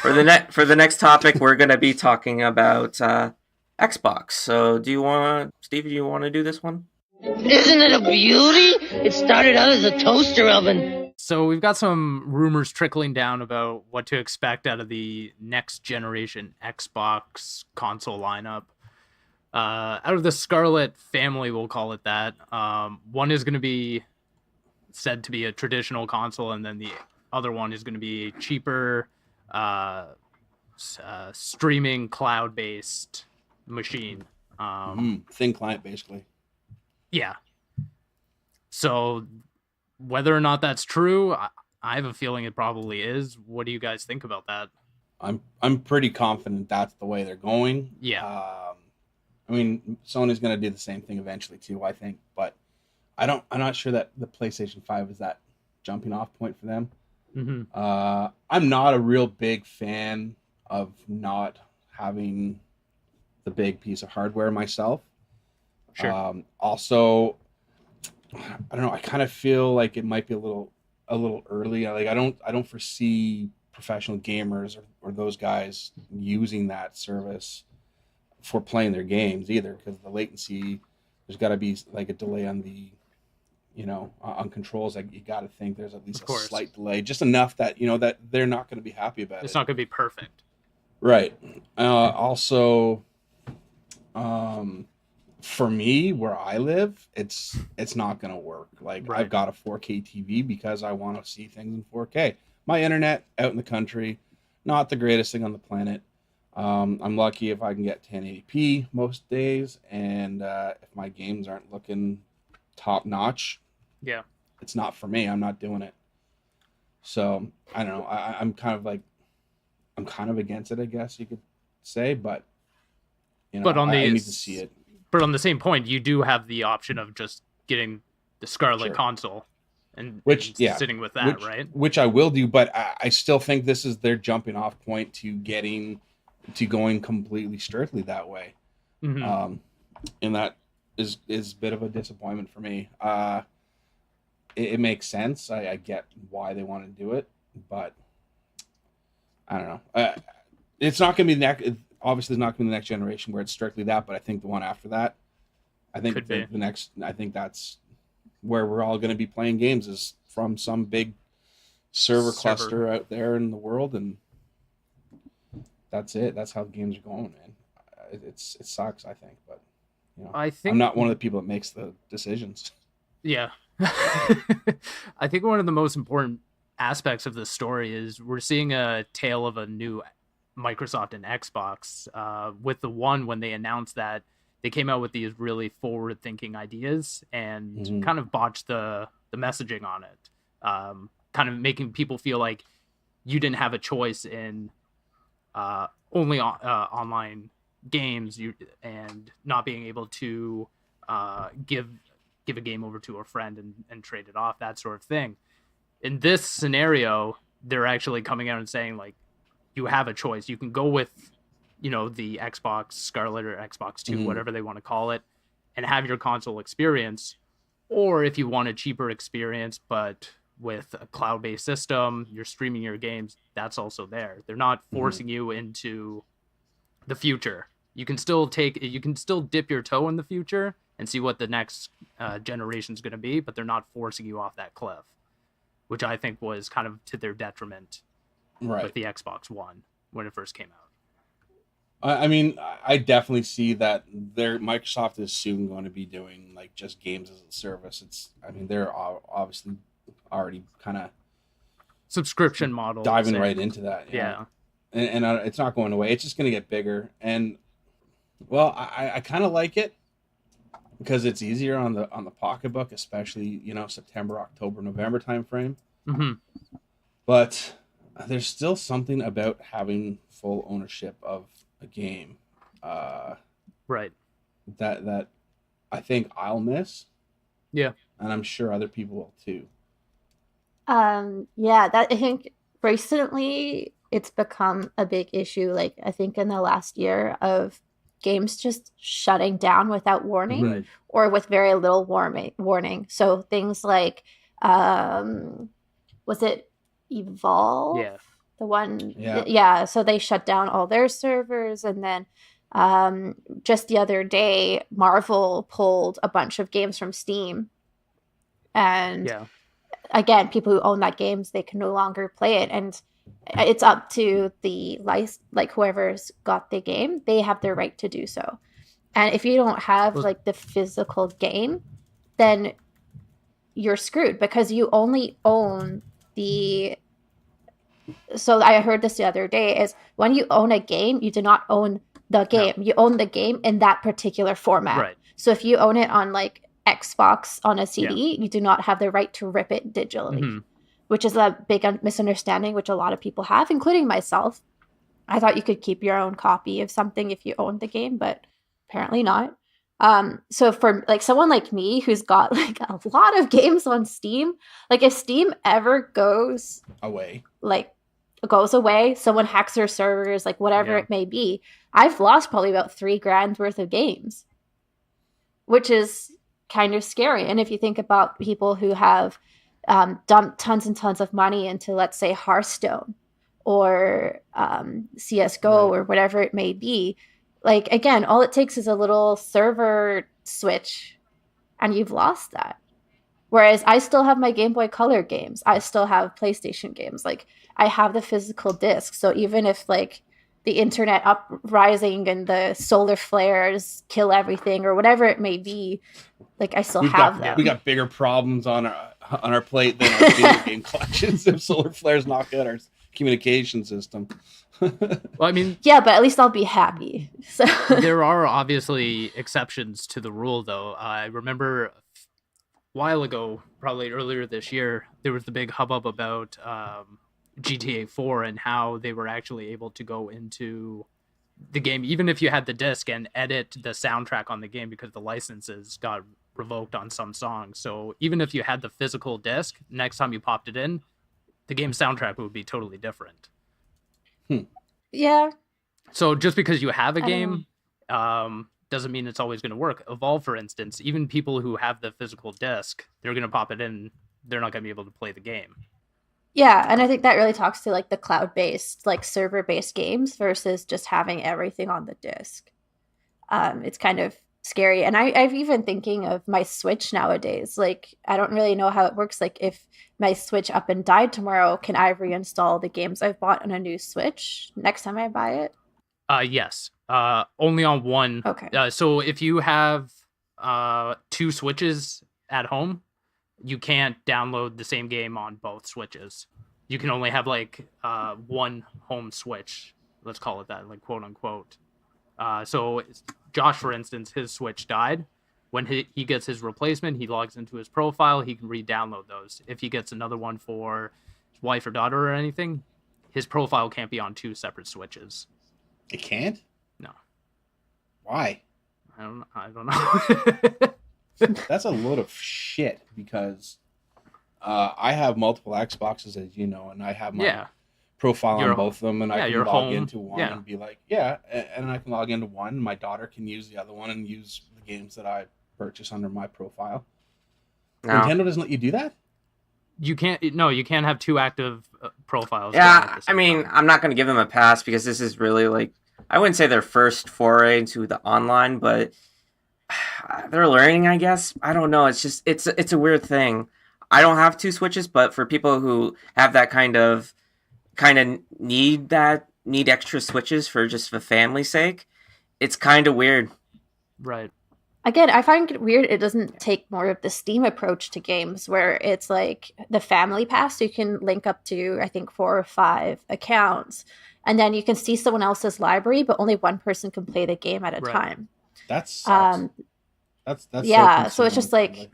for the next topic, we're going to be talking about Xbox. So Steve, do you want to do this one? Isn't it a beauty? It started out as a toaster oven. So we've got some rumors trickling down about what to expect out of the next generation Xbox console lineup. Out of the Scarlet family, we'll call it that. One is going to be said to be a traditional console, and then the other one is going to be cheaper, streaming cloud-based machine. Thin client, basically. Yeah. So whether or not that's true, I have a feeling it probably is. What do you guys think about that? I'm pretty confident that's the way they're going. Yeah. I mean, Sony's going to do the same thing eventually too, I think, but I'm not sure that the PlayStation 5 is that jumping off point for them. Mm-hmm. I'm not a real big fan of not having the big piece of hardware myself. Sure. Also, I don't know. I kind of feel like it might be a little early. Like I don't foresee professional gamers or those guys using that service for playing their games either, because the latency, there's got to be like a delay on the, on controls. Like you got to think there's at least a slight delay, just enough that that they're not going to be happy about it. It's not going to be perfect. Right. Also, for me, where I live, it's not going to work. Like Right. I've got a 4K TV because I want to see things in 4K. My internet out in the country, not the greatest thing on the planet. I'm lucky if I can get 1080p most days, and if my games aren't looking top notch, Yeah. it's not for me. I'm not doing it. So I don't know. I'm kind of against it, I guess you could say, but You know, But on I the need to see it. But on the same point, you do have the option of just getting the Scarlet Sure. console and sitting with that, right? Which I will do, but I still think this is their jumping off point to going completely strictly that way. Mm-hmm. And that is a bit of a disappointment for me. It makes sense. I get why they want to do it, but I don't know. It's not going to be obviously it's not going to be the next generation where it's strictly that, but I think the one after that, I think the next, I think that's where we're all going to be playing games is from some big server cluster out there in the world, and that's it. That's how the games are going, man. It sucks, I think, but you know, I'm not one of the people that makes the decisions. Yeah. I think one of the most important aspects of this story is we're seeing a tale of a new Microsoft and Xbox. With the one, when they announced that, they came out with these really forward-thinking ideas and kind of botched the messaging on it, kind of making people feel like you didn't have a choice in only online games, and not being able to give a game over to a friend and trade it off, that sort of thing. In this scenario, they're actually coming out and saying, like, you have a choice. You can go with, you know, the Xbox Scarlet or Xbox 2, whatever they want to call it, and have your console experience. Or if you want a cheaper experience, but with a cloud-based system, you're streaming your games, that's also there. They're not forcing you into the future. You can still dip your toe in the future and see what the next generation is going to be, but they're not forcing you off that cliff, which I think was kind of to their detriment with the Xbox One when it first came out. I mean, I definitely see that Microsoft is soon going to be doing like just games as a service. They're obviously already kind of subscription model diving right into that. Yeah. And it's not going away. It's just going to get bigger. And well, I kind of like it because it's easier on the pocketbook, especially, you know, September, October, November timeframe. But there's still something about having full ownership of a game, right? That I think I'll miss. Yeah, and I'm sure other people will too. Yeah, that I think recently it's become a big issue. Like I think in the last year of games just shutting down without warning or with very little warning. So things like, was it Evolve? Yeah. The one, yeah. So they shut down all their servers, and then just the other day, Marvel pulled a bunch of games from Steam, and again, people who own that games, they can no longer play it, and it's up to the like whoever's got the game, they have the right to do so. And if you don't have like the physical game, then you're screwed because you only own the. So I heard this the other day is when you own a game, you do not own the game. No. You own the game in that particular format. Right. So if you own it on like Xbox on a CD, you do not have the right to rip it digitally, which is a big misunderstanding, which a lot of people have, including myself. I thought you could keep your own copy of something if you owned the game, but apparently not. So for like someone like me who's got like a lot of games on Steam, like if Steam ever goes away, someone hacks their servers, like whatever it may be, I've lost probably about $3,000 worth of games, which is kind of scary. And if you think about people who have dumped tons and tons of money into, let's say, Hearthstone or CSGO or whatever it may be, like, again, all it takes is a little server switch and you've lost that. Whereas I still have my Game Boy Color games. I still have PlayStation games. Like, I have the physical disc. So even if, like, the internet uprising and the solar flares kill everything or whatever it may be, like, I still have them. We got bigger problems on our plate than our video game collections if solar flares knock out our communication system. Well, I mean, yeah, but at least I'll be happy. So there are obviously exceptions to the rule, though. I remember a while ago, probably earlier this year, there was the big hubbub about GTA 4 and how they were actually able to go into the game, even if you had the disc, and edit the soundtrack on the game because the licenses got revoked on some songs. So even if you had the physical disc, next time you popped it in, the game soundtrack would be totally different. Yeah. So just because you have a I don't game doesn't mean it's always going to work. Evolve, for instance, even people who have the physical disc, they're going to pop it in, they're not going to be able to play the game. Yeah, and I think that really talks to like the cloud-based, like server-based games versus just having everything on the disc. It's kind of scary, and I've even thinking of my Switch nowadays. Like, I don't really know how it works. Like, if my Switch up and died tomorrow, can I reinstall the games I've bought on a new Switch next time I buy it? Yes. Only on one. Okay. So if you have 2 Switches at home, you can't download the same game on both Switches. You can only have like one home Switch. Let's call it that, like quote unquote. So Josh, for instance, his Switch died. When he gets his replacement, he logs into his profile. He can re-download those. If he gets another one for his wife or daughter or anything, his profile can't be on 2 separate Switches. It can't? No. Why? I don't know. That's a load of shit because I have multiple Xboxes, as you know, and I have my profile on both of them, and I can log into one and be like, and I can log into one. My daughter can use the other one and use the games that I purchase under my profile. No. Nintendo doesn't let you do that? You can't. No, you can't have 2 active profiles. Yeah, I mean, I'm not going to give them a pass because this is really like, I wouldn't say their first foray into the online, but they're learning, I guess. I don't know. It's just it's a weird thing. I don't have 2 Switches, but for people who have that kind of need extra Switches for just the family's sake, it's kind of weird. Right. Again, I find it weird it doesn't take more of the Steam approach to games where it's like the family pass. You can link up to, I think, 4 or 5 accounts, and then you can see someone else's library, but only one person can play the game at a time. That's yeah. So it's just like,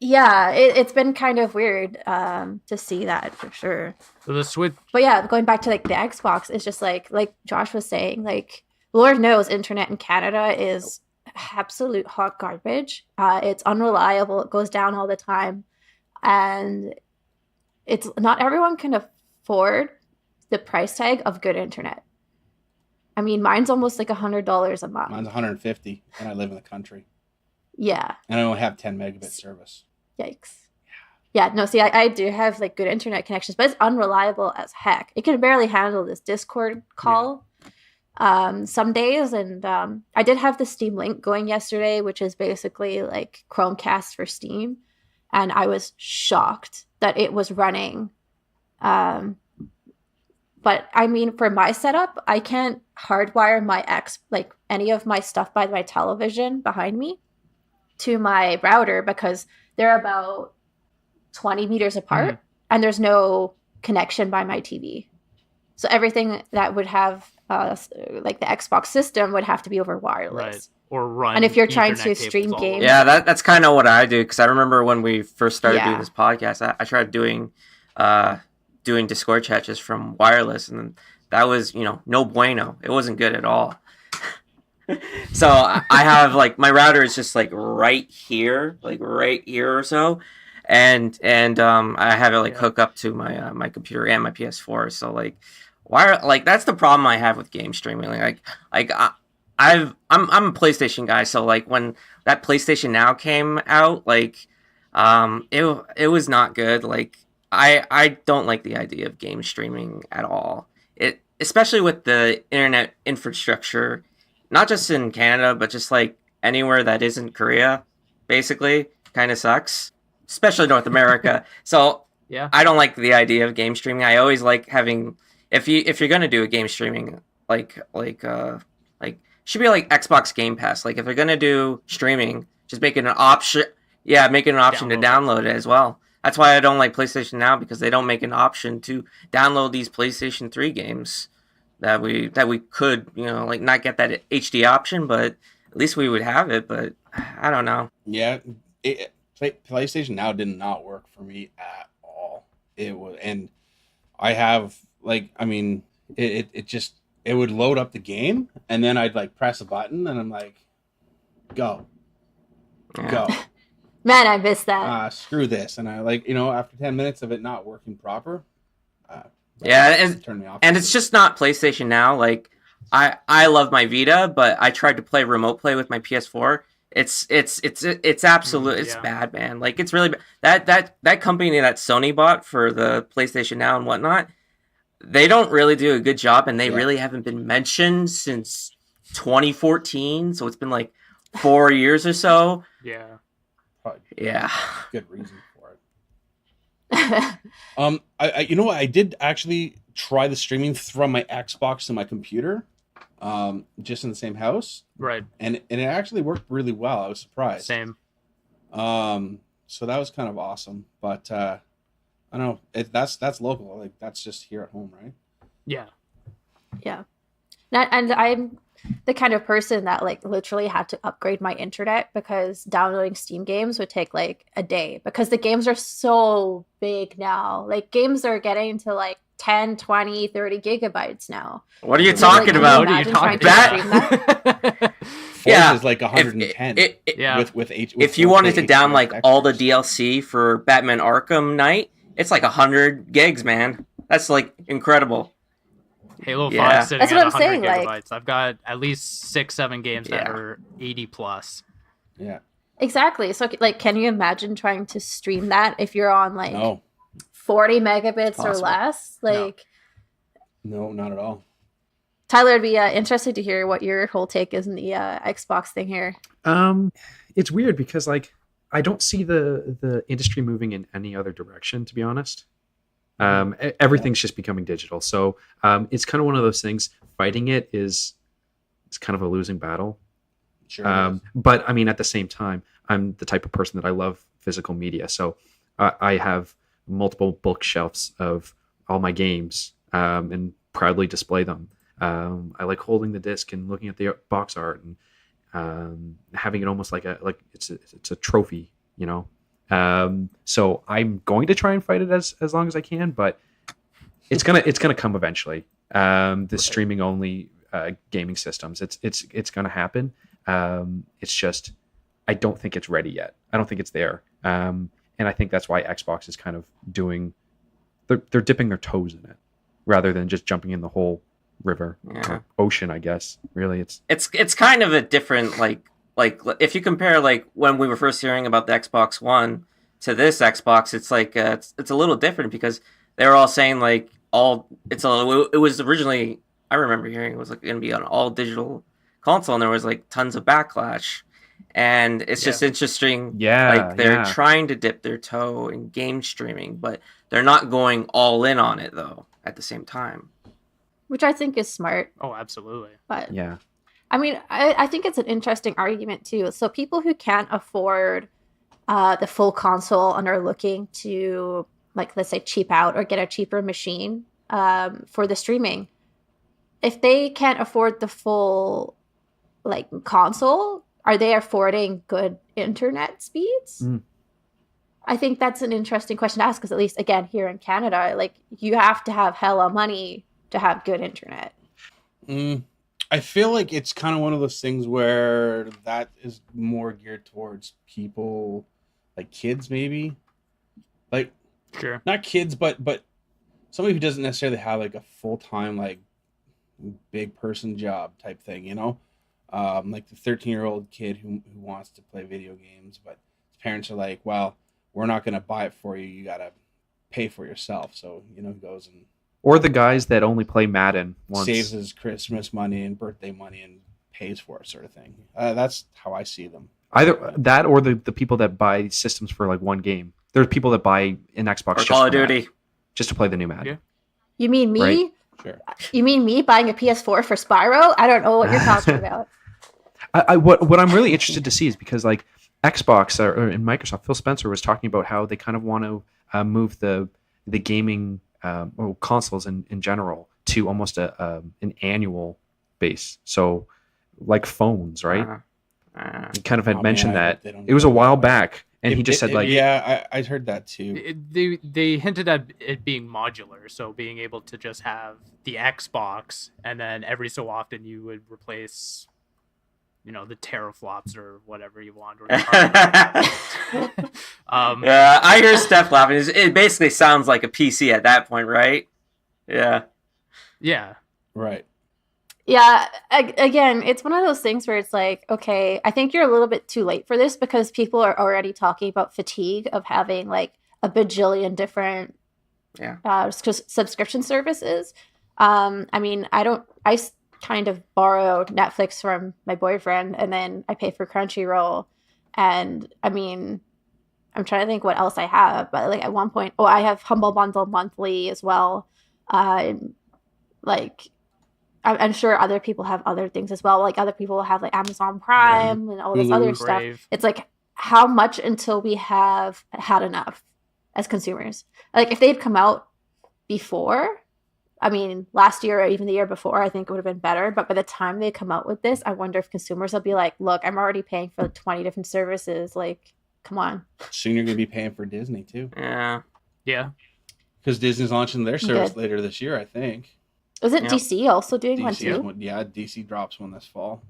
yeah, it's been kind of weird to see that for sure. So the Switch, but yeah, going back to like the Xbox, it's just like Josh was saying, like Lord knows internet in Canada is absolute hot garbage. It's unreliable. It goes down all the time, and it's not everyone can afford the price tag of good internet. I mean, mine's almost like $100 a month. Mine's $150, and I live in the country. Yeah, and I only have 10 megabit service. Yikes. Yeah, no, see, I do have like good internet connections, but it's unreliable as heck. It can barely handle this Discord call. Some days, and I did have the Steam Link going yesterday, which is basically like Chromecast for Steam, and I was shocked that it was running. But I mean, for my setup, I can't hardwire my any of my stuff by my television behind me to my router because they're about 20 meters apart, and there's no connection by my TV. So everything that would have like the Xbox system would have to be over wireless. Right. Or run. And if you're trying to stream games. Yeah, that's kind of what I do, because I remember when we first started doing this podcast, I tried doing Discord chat just from wireless, and that was, no bueno. It wasn't good at all. So I have like my router is just like right here or so, and I have it hook up to my my computer and my PS4. So that's the problem I have with game streaming. I'm a PlayStation guy, so when that PlayStation Now came out, it was not good. I don't like the idea of game streaming at all. Especially with the internet infrastructure, not just in Canada, but just anywhere that isn't Korea, basically, kind of sucks. Especially North America. So yeah, I don't like the idea of game streaming. I always like having, if you're gonna do a game streaming, should be like Xbox Game Pass. If you're gonna do streaming, just make it an option. Yeah, make it an option to download it as well. That's why I don't like PlayStation Now, because they don't make an option to download these PlayStation 3 games that we could, not get that HD option, but at least we would have it. But I don't know. Yeah, PlayStation Now did not work for me at all. It was, and I have it it would load up the game, and then I'd like press a button, and I'm like, go. Man, I miss that. Screw this. And I like, after 10 minutes of it not working proper, turn me off. And it's just not PlayStation Now. Like, I love my Vita, but I tried to play remote play with my PS4. It's absolute. It's bad, man. Like, it's really that company that Sony bought for the PlayStation Now and whatnot. They don't really do a good job, and they really haven't been mentioned since 2014. So it's been like 4 years or so. Yeah. Yeah. Good reason for it. I did actually try the streaming from my Xbox to my computer, just in the same house. Right. And it actually worked really well. I was surprised. Same. So that was kind of awesome. But I don't know. That's local. Like, that's just here at home, right? Yeah. Yeah. And I'm the kind of person that like literally had to upgrade my internet because downloading Steam games would take like a day because the games are so big now. Like, games are getting to like 10, 20, 30 gigabytes now. What are you talking about? What are you talking about? Yeah, is like 110. If you wanted to down like all the DLC for Batman Arkham Knight, it's like 100 gigs, man. That's like incredible. Halo 5 sitting That's at what I'm 100 saying, gigabytes. like, I've got at least 6-7 games that are 80 plus. Yeah. Exactly. So like, can you imagine trying to stream that if you're on like 40 megabits or less? Like, no, not at all. Tyler, I'd be interested to hear what your whole take is in the Xbox thing here. It's weird because like I don't see the industry moving in any other direction, to be honest. Everything's just becoming digital, so it's kind of one of those things. Fighting it's kind of a losing battle. Sure. But I mean, at the same time, I'm the type of person that I love physical media, so I have multiple bookshelves of all my games and proudly display them. I like holding the disc and looking at the box art and having it almost like it's a trophy, you know. So I'm going to try and fight it as long as I can, but it's gonna come eventually. The streaming only gaming systems, it's gonna happen. It's just I don't think it's ready yet. I don't think it's there. And I think that's why Xbox is kind of they're dipping their toes in it rather than just jumping in the whole river or ocean, I guess. Really, it's kind of a different like if you compare like when we were first hearing about the Xbox One to this Xbox, it's like it's a little different because they were all saying like it was originally, I remember hearing it was like going to be an all digital console, and there was like tons of backlash, and it's just interesting. Like they're trying to dip their toe in game streaming, but they're not going all in on it though at the same time, which I think is smart. Oh, absolutely. But I mean, I think it's an interesting argument too. So people who can't afford the full console and are looking to, like, let's say, cheap out or get a cheaper machine for the streaming, if they can't afford the full like console, are they affording good internet speeds? I think that's an interesting question to ask because at least, again, here in Canada, like, you have to have hella money to have good internet. I feel like it's kind of one of those things where that is more geared towards people like kids, maybe. Like, sure, not kids, but somebody who doesn't necessarily have like a full-time like big person job type thing, you know, like the 13-year-old kid who wants to play video games, but his parents are like, well, we're not going to buy it for you. You got to pay for yourself. So, you know, he goes and or the guys that only play Madden once. Saves his Christmas money and birthday money and pays for it, sort of thing. That's how I see them. Either that or the people that buy systems for like one game. There's people that buy an Xbox just Call of Duty, just to play the new Madden. Yeah. You mean me? Right? Sure. You mean me buying a PS4 for Spyro? I don't know what you're talking about. What I'm really interested to see is because like Xbox or in Microsoft, Phil Spencer was talking about how they kind of want to move the gaming consoles in general to almost an annual base. So like phones, right? You kind of had mentioned that. It was a while back. And he just said like, yeah, I heard that too. They hinted at it being modular, so being able to just have the Xbox, and then every so often you would replace, the teraflops or whatever you want. Or Yeah, I hear Steph laughing. It basically sounds like a PC at that point, right? Yeah. Yeah. Right. Yeah, again, it's one of those things where it's like, okay, I think you're a little bit too late for this because people are already talking about fatigue of having like a bajillion different subscription services. I mean, I kind of borrowed Netflix from my boyfriend, and then I pay for Crunchyroll. And I mean, I'm trying to think what else I have, but like at one point, I have Humble Bundle monthly as well. Like, I'm sure other people have other things as well. Like other people have like Amazon Prime and all this other stuff. It's like, how much until we have had enough as consumers? Like if they'd come out before, I mean, last year or even the year before, I think it would have been better. But by the time they come out with this, I wonder if consumers will be like, look, I'm already paying for 20 different services. Like, come on. Soon you're going to be paying for Disney too. Yeah. Yeah. Because Disney's launching their service later this year, I think. Isn't DC also doing one too? DC drops one this fall.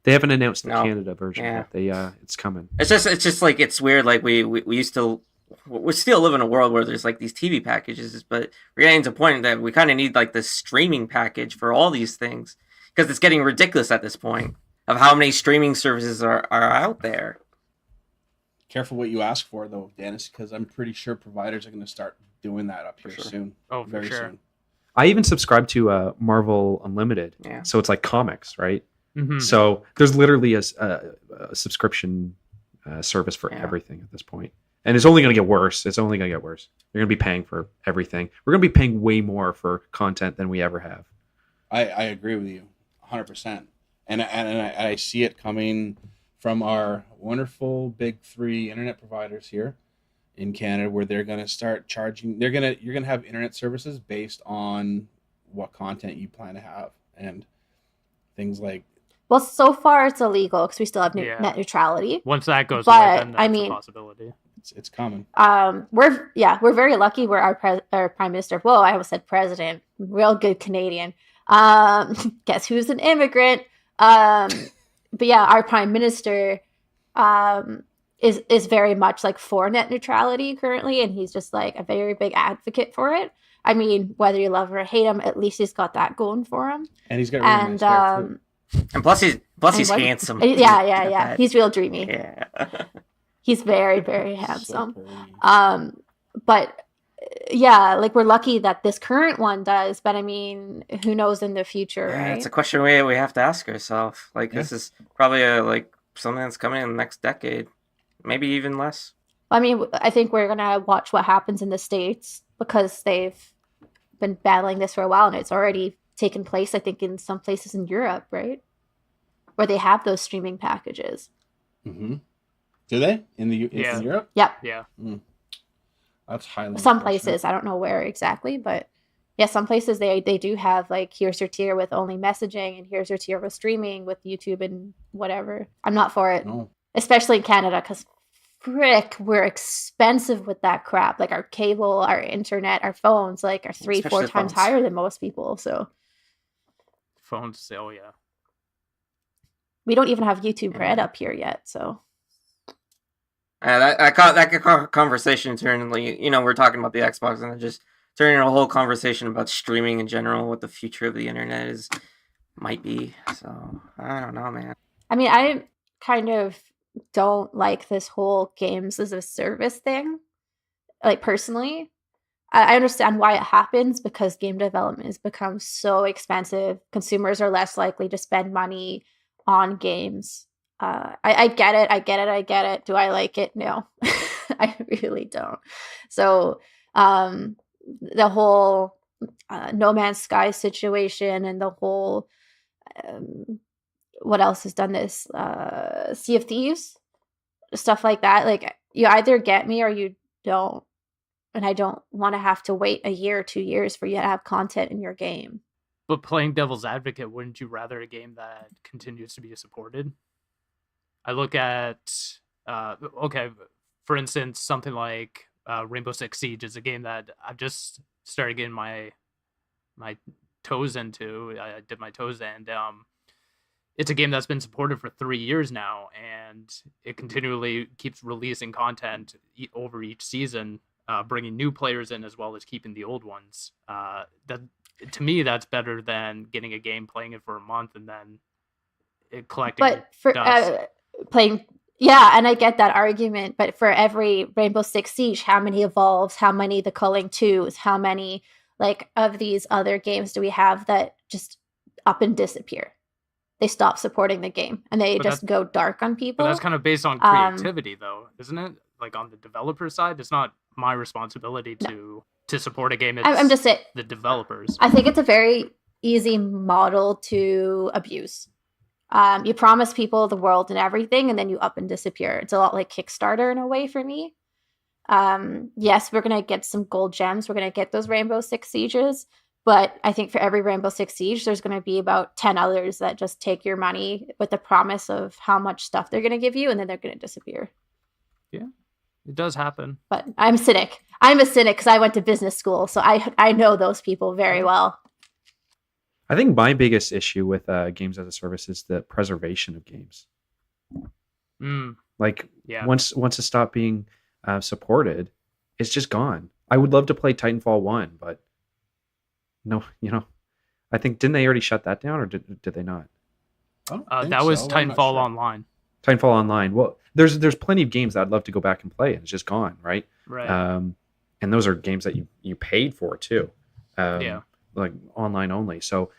They haven't announced the Canada version, but it's coming. It's just like, it's weird. Like we still live in a world where there's like these TV packages, but we're getting to a point that we kind of need like this streaming package for all these things, because it's getting ridiculous at this point of how many streaming services are out there. Careful what you ask for though, Dennis, because I'm pretty sure providers are going to start doing that up here soon. Oh, very soon. I even subscribe to Marvel Unlimited, so it's like comics, right? Mm-hmm. So there's literally a subscription service for everything at this point. And it's only going to get worse. You're going to be paying for everything. We're going to be paying way more for content than we ever have. I agree with you 100%. And I see it coming from our wonderful big three internet providers here in Canada, where they're going to start charging. You're going to have internet services based on what content you plan to have and things like. Well, so far it's illegal because we still have net neutrality. Once that goes away, then that's a possibility. It's coming. We're very lucky. We're our prime minister. Whoa, I almost said president. Real good Canadian. Guess who's an immigrant? But yeah, our prime minister is very much like for net neutrality currently, and he's just like a very big advocate for it. I mean, whether you love or hate him, at least he's got that going for him. And he's got really nice hair too. And plus he's handsome. Yeah. He's real dreamy. Yeah. He's very, very handsome. So but yeah, like we're lucky that this current one does, but I mean, who knows in the future, right? It's a question we have to ask ourselves. Like this is probably something that's coming in the next decade, maybe even less. I mean, I think we're gonna watch what happens in the States because they've been battling this for a while, and it's already taken place, I think, in some places in Europe, right? Where they have those streaming packages. Mm-hmm. Do they? In Europe? Yep. Yeah. That's highly some places. I don't know where exactly, but yeah, some places they do have like, here's your tier with only messaging and here's your tier with streaming with YouTube and whatever. I'm not for it. No. Especially in Canada, because frick, we're expensive with that crap. Like our cable, our internet, our phones, like are 3-4 times higher than most people. So phones, oh yeah. We don't even have YouTube Red up here yet, so. That conversation turned, like, we're talking about the Xbox and it just turned into a whole conversation about streaming in general, what the future of the internet might be. So I don't know, man. I mean, I kind of don't like this whole games as a service thing. Like personally, I understand why it happens because game development has become so expensive. Consumers are less likely to spend money on games. I get it. Do I like it? No, I really don't. So the whole No Man's Sky situation and the whole what else has done this? Sea of Thieves, stuff like that. Like you either get me or you don't. And I don't want to have to wait a year or 2 years for you to have content in your game. But playing devil's advocate, wouldn't you rather a game that continues to be supported? I look at, for instance, something like Rainbow Six Siege is a game that I've just started getting my toes into. I did my toes, and it's a game that's been supported for 3 years now, and it continually keeps releasing content over each season, bringing new players in as well as keeping the old ones. That, to me, that's better than getting a game, playing it for a month, and then collecting But for dust. playing, yeah, and I get that argument. But for every Rainbow Six Siege, how many evolves? How many the Culling Twos? How many of these other games do we have that just up and disappear? They stop supporting the game and they just go dark on people. But that's kind of based on creativity, though, isn't it? Like on the developer side, it's not my responsibility to support a game. It's I'm just saying, the developers. I think it's a very easy model to abuse. You promise people the world and everything, and then you up and disappear. It's a lot like Kickstarter in a way for me. Yes, we're gonna get some gold gems. We're gonna get those Rainbow Six Sieges. But I think for every Rainbow Six Siege, there's going to be about 10 others that just take your money with the promise of how much stuff they're going to give you, and then they're going to disappear. Yeah, it does happen. But I'm cynic. I'm a cynic because I went to business school, so I know those people very well. I think my biggest issue with games as a service is the preservation of games. Once it stopped being supported, it's just gone. I would love to play Titanfall 1, but no, I think, didn't they already shut that down, or did they not? That was Titanfall Online. Titanfall Online. Well, there's plenty of games that I'd love to go back and play, and it's just gone, right? Right. And those are games that you paid for too. Like online only. So,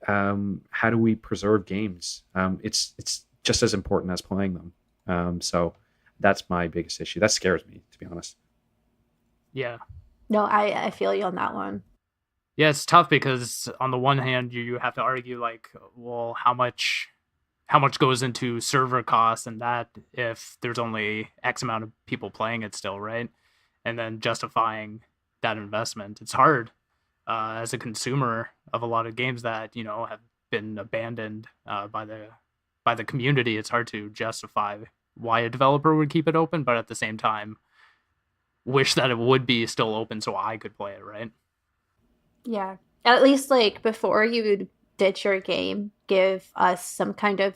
how do we preserve games? It's just as important as playing them. So that's my biggest issue. That scares me, to be honest. Yeah. No, I feel you on that one. Yeah, it's tough because on the one hand, you have to argue like, well, how much goes into server costs and that if there's only X amount of people playing it still, right? And then justifying that investment. It's hard as a consumer of a lot of games that, have been abandoned by the community. It's hard to justify why a developer would keep it open, but at the same time, wish that it would be still open so I could play it, right? Yeah. At least before you ditch your game, give us some kind of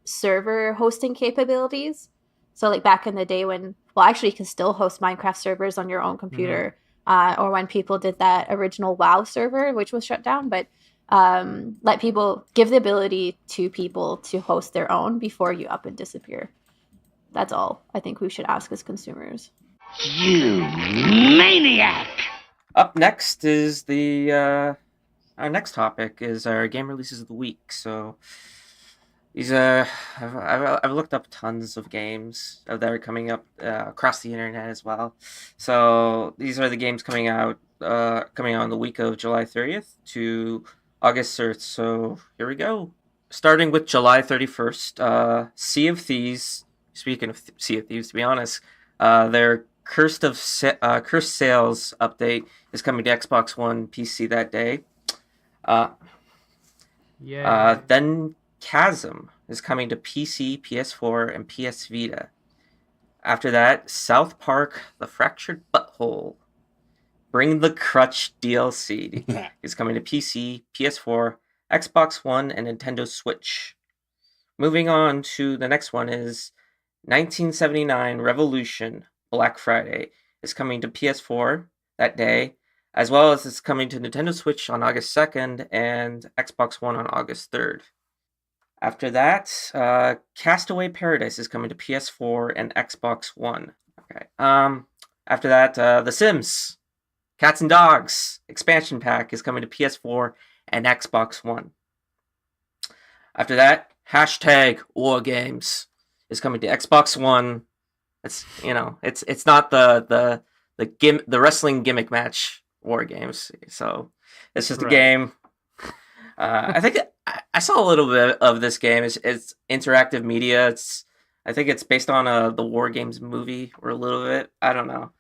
server hosting capabilities. So back in the day when, actually you can still host Minecraft servers on your own computer, or when people did that original WoW server, which was shut down, but let people give the ability to people to host their own before you up and disappear. That's all I think we should ask as consumers. You maniac! Up next is our next topic is our game releases of the week. So these I've looked up tons of games that are coming up across the internet as well. So these are the games coming out on the week of July 30th to August 3rd. So here we go. Starting with July 31st, Sea of Thieves. Speaking of Sea of Thieves, to be honest, their Cursed Sales update is coming to Xbox One, PC that day. Then Chasm is coming to PC, PS4, and PS Vita. After that, South Park: The Fractured Butthole. Bring the Crutch DLC is coming to PC, PS4, Xbox One, and Nintendo Switch. Moving on to the next one is 1979 Revolution Black Friday is coming to PS4 that day, as well as it's coming to Nintendo Switch on August 2nd and Xbox One on August 3rd. After that, Castaway Paradise is coming to PS4 and Xbox One. Okay. After that, The Sims Cats and Dogs expansion pack is coming to PS4 and Xbox One. After that, #WarGames is coming to Xbox One. It's not the wrestling gimmick match War Games, so it's just a game. I think I saw a little bit of this game. It's interactive media. I think it's based on the War Games movie or a little bit. I don't know.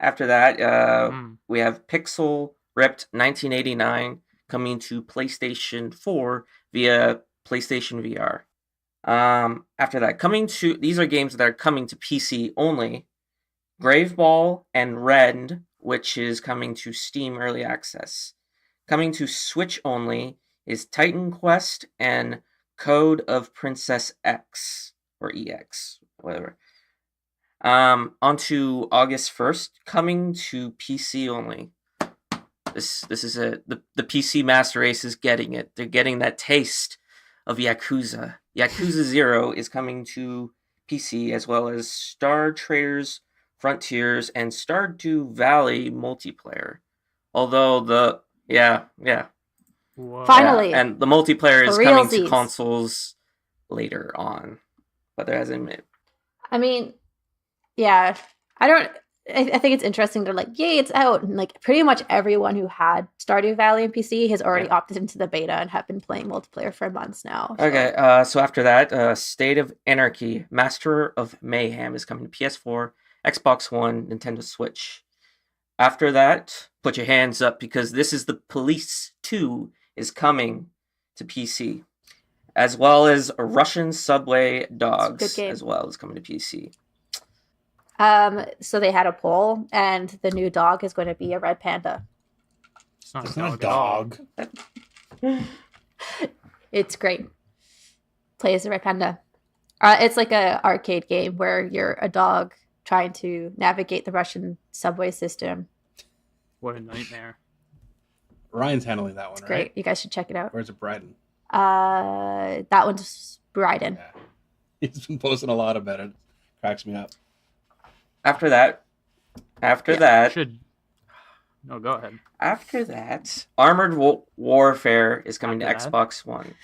After that, we have Pixel Ripped 1989 coming to PlayStation 4 via PlayStation VR. After that, these are games that are coming to PC only. Graveball and Rend, which is coming to Steam Early Access. Coming to Switch only is Titan Quest and Code of Princess X, or EX, whatever. Onto August 1st, coming to PC only. This is the PC Master Race is getting it. They're getting that taste of Yakuza. Yakuza 0 is coming to PC, as well as Star Traders Frontiers and Stardew Valley multiplayer. Although Finally, and the multiplayer is For coming to realsies. consoles later on, but there hasn't been. I mean, yeah, I think it's interesting. They're like, yay, it's out. And like pretty much everyone who had Stardew Valley and PC has already opted into the beta and have been playing multiplayer for months now. So. Okay, so after that, State of Anarchy, Master of Mayhem is coming to PS4, Xbox One, Nintendo Switch. After that, put your hands up because This Is the Police 2 is coming to PC. As well as Russian Subway Dogs as well is coming to PC. So they had a poll, and the new dog is going to be a red panda. It's not It's a not a dog. dog. It's great. Play as a red panda. It's like a arcade game where you're a dog trying to navigate the Russian subway system. What a nightmare. Ryan's handling that one, It's right? great. You guys should check it out. Where's it, Bryden? That one's Bryden. Yeah. He's been posting a lot about it. Cracks me up. After that, No, go ahead. After that, Armored Warfare is coming After to Xbox One.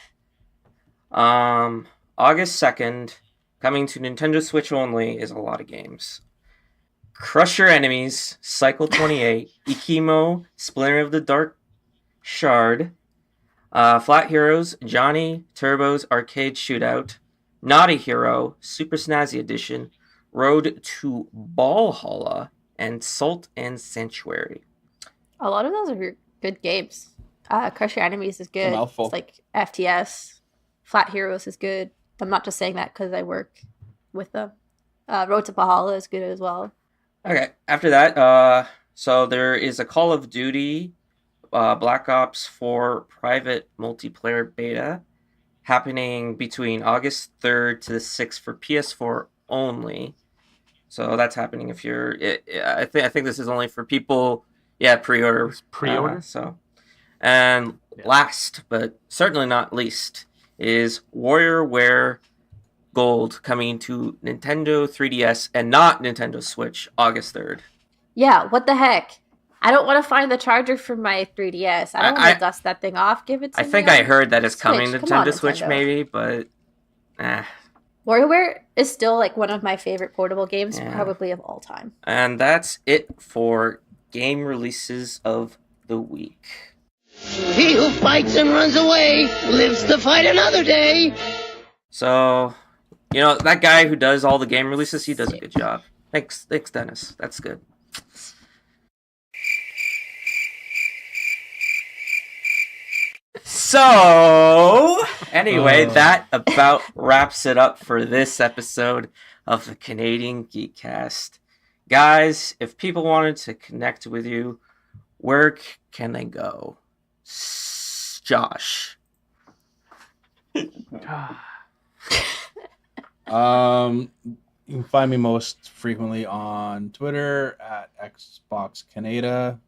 August 2nd, coming to Nintendo Switch only is a lot of games. Crush Your Enemies, Cycle 28, Ikimo, Splinter of the Dark Shard, Flat Heroes, Johnny Turbo's Arcade Shootout, Naughty Hero, Super Snazzy Edition, Road to Ballhalla, and Salt and Sanctuary. A lot of those are good games. Crush Your Enemies is good. mouthful. It's like FTS. Flat Heroes is good. I'm not just saying that because I work with them. Road to Bahala is good as well. Okay, after that, so there is a Call of Duty Black Ops 4 private multiplayer beta happening between August 3rd to the 6th for PS4 only. So that's happening if you're. I think this is only for people. Yeah, pre-order. Pre-order? And last, but certainly not least, is WarriorWare Gold coming to Nintendo 3DS and not Nintendo Switch August 3rd. Yeah, what the heck? I don't want to find the charger for my 3DS. I don't want to dust that thing off. Give it to me. I think I heard that it's coming to Switch. Come on, Nintendo Switch Nintendo. maybe, but WarioWare is still like one of my favorite portable games, Yeah. probably of all time. And that's it for game releases of the week. He who fights and runs away lives to fight another day. So, that guy who does all the game releases, he does a good job. Thanks, Dennis. That's good. So, anyway, that about wraps it up for this episode of the Canadian Geekcast. Guys, if people wanted to connect with you, where can they go? Josh. You can find me most frequently on Twitter at Xbox Canada.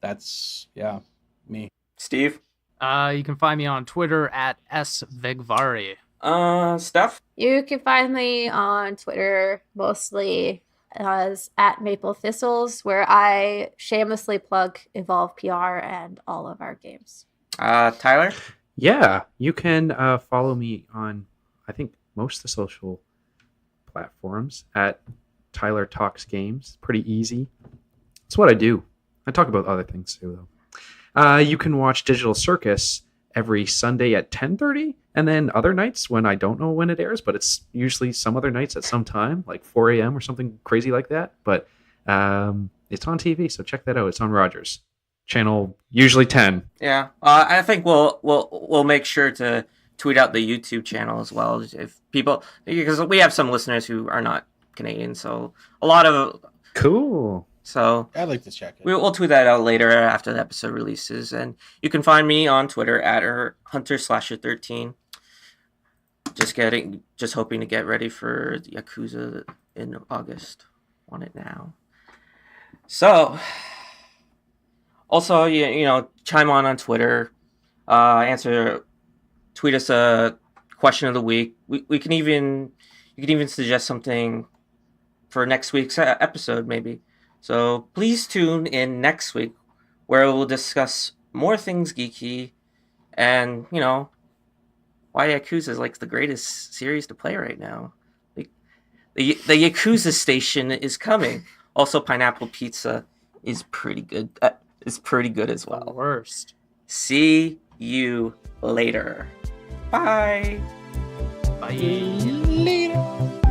That's me. Steve. You can find me on Twitter at svigvari. Steph. You can find me on Twitter mostly as at Maple Thistles, where I shamelessly plug Evolve PR and all of our games. Tyler. Yeah, you can follow me on, I think, most of the social platforms at Tyler Talks Games. Pretty easy. It's what I do. I talk about other things too, though. You can watch Digital Circus every Sunday at 10:30, and then other nights when I don't know when it airs, but it's usually some other nights at some time, like 4 a.m. or something crazy like that. But it's on TV, so check that out. It's on Rogers channel, usually 10. Yeah, I think we'll make sure to tweet out the YouTube channel as well. If people, because we have some listeners who are not Canadian, so a lot of Cool. so I'd like to check it. we'll tweet that out later after the episode releases, and you can find me on Twitter at Hunter/13. Just hoping to get ready for the Yakuza in August. Want it now. So, also chime on Twitter, tweet us a question of the week. You can even suggest something for next week's episode, maybe. So please tune in next week, where we'll discuss more things geeky, and why Yakuza is like the greatest series to play right now. Like the Yakuza station is coming. Also, pineapple pizza is pretty good. Is pretty good as The well. worst. See you later. Bye. Bye. Later.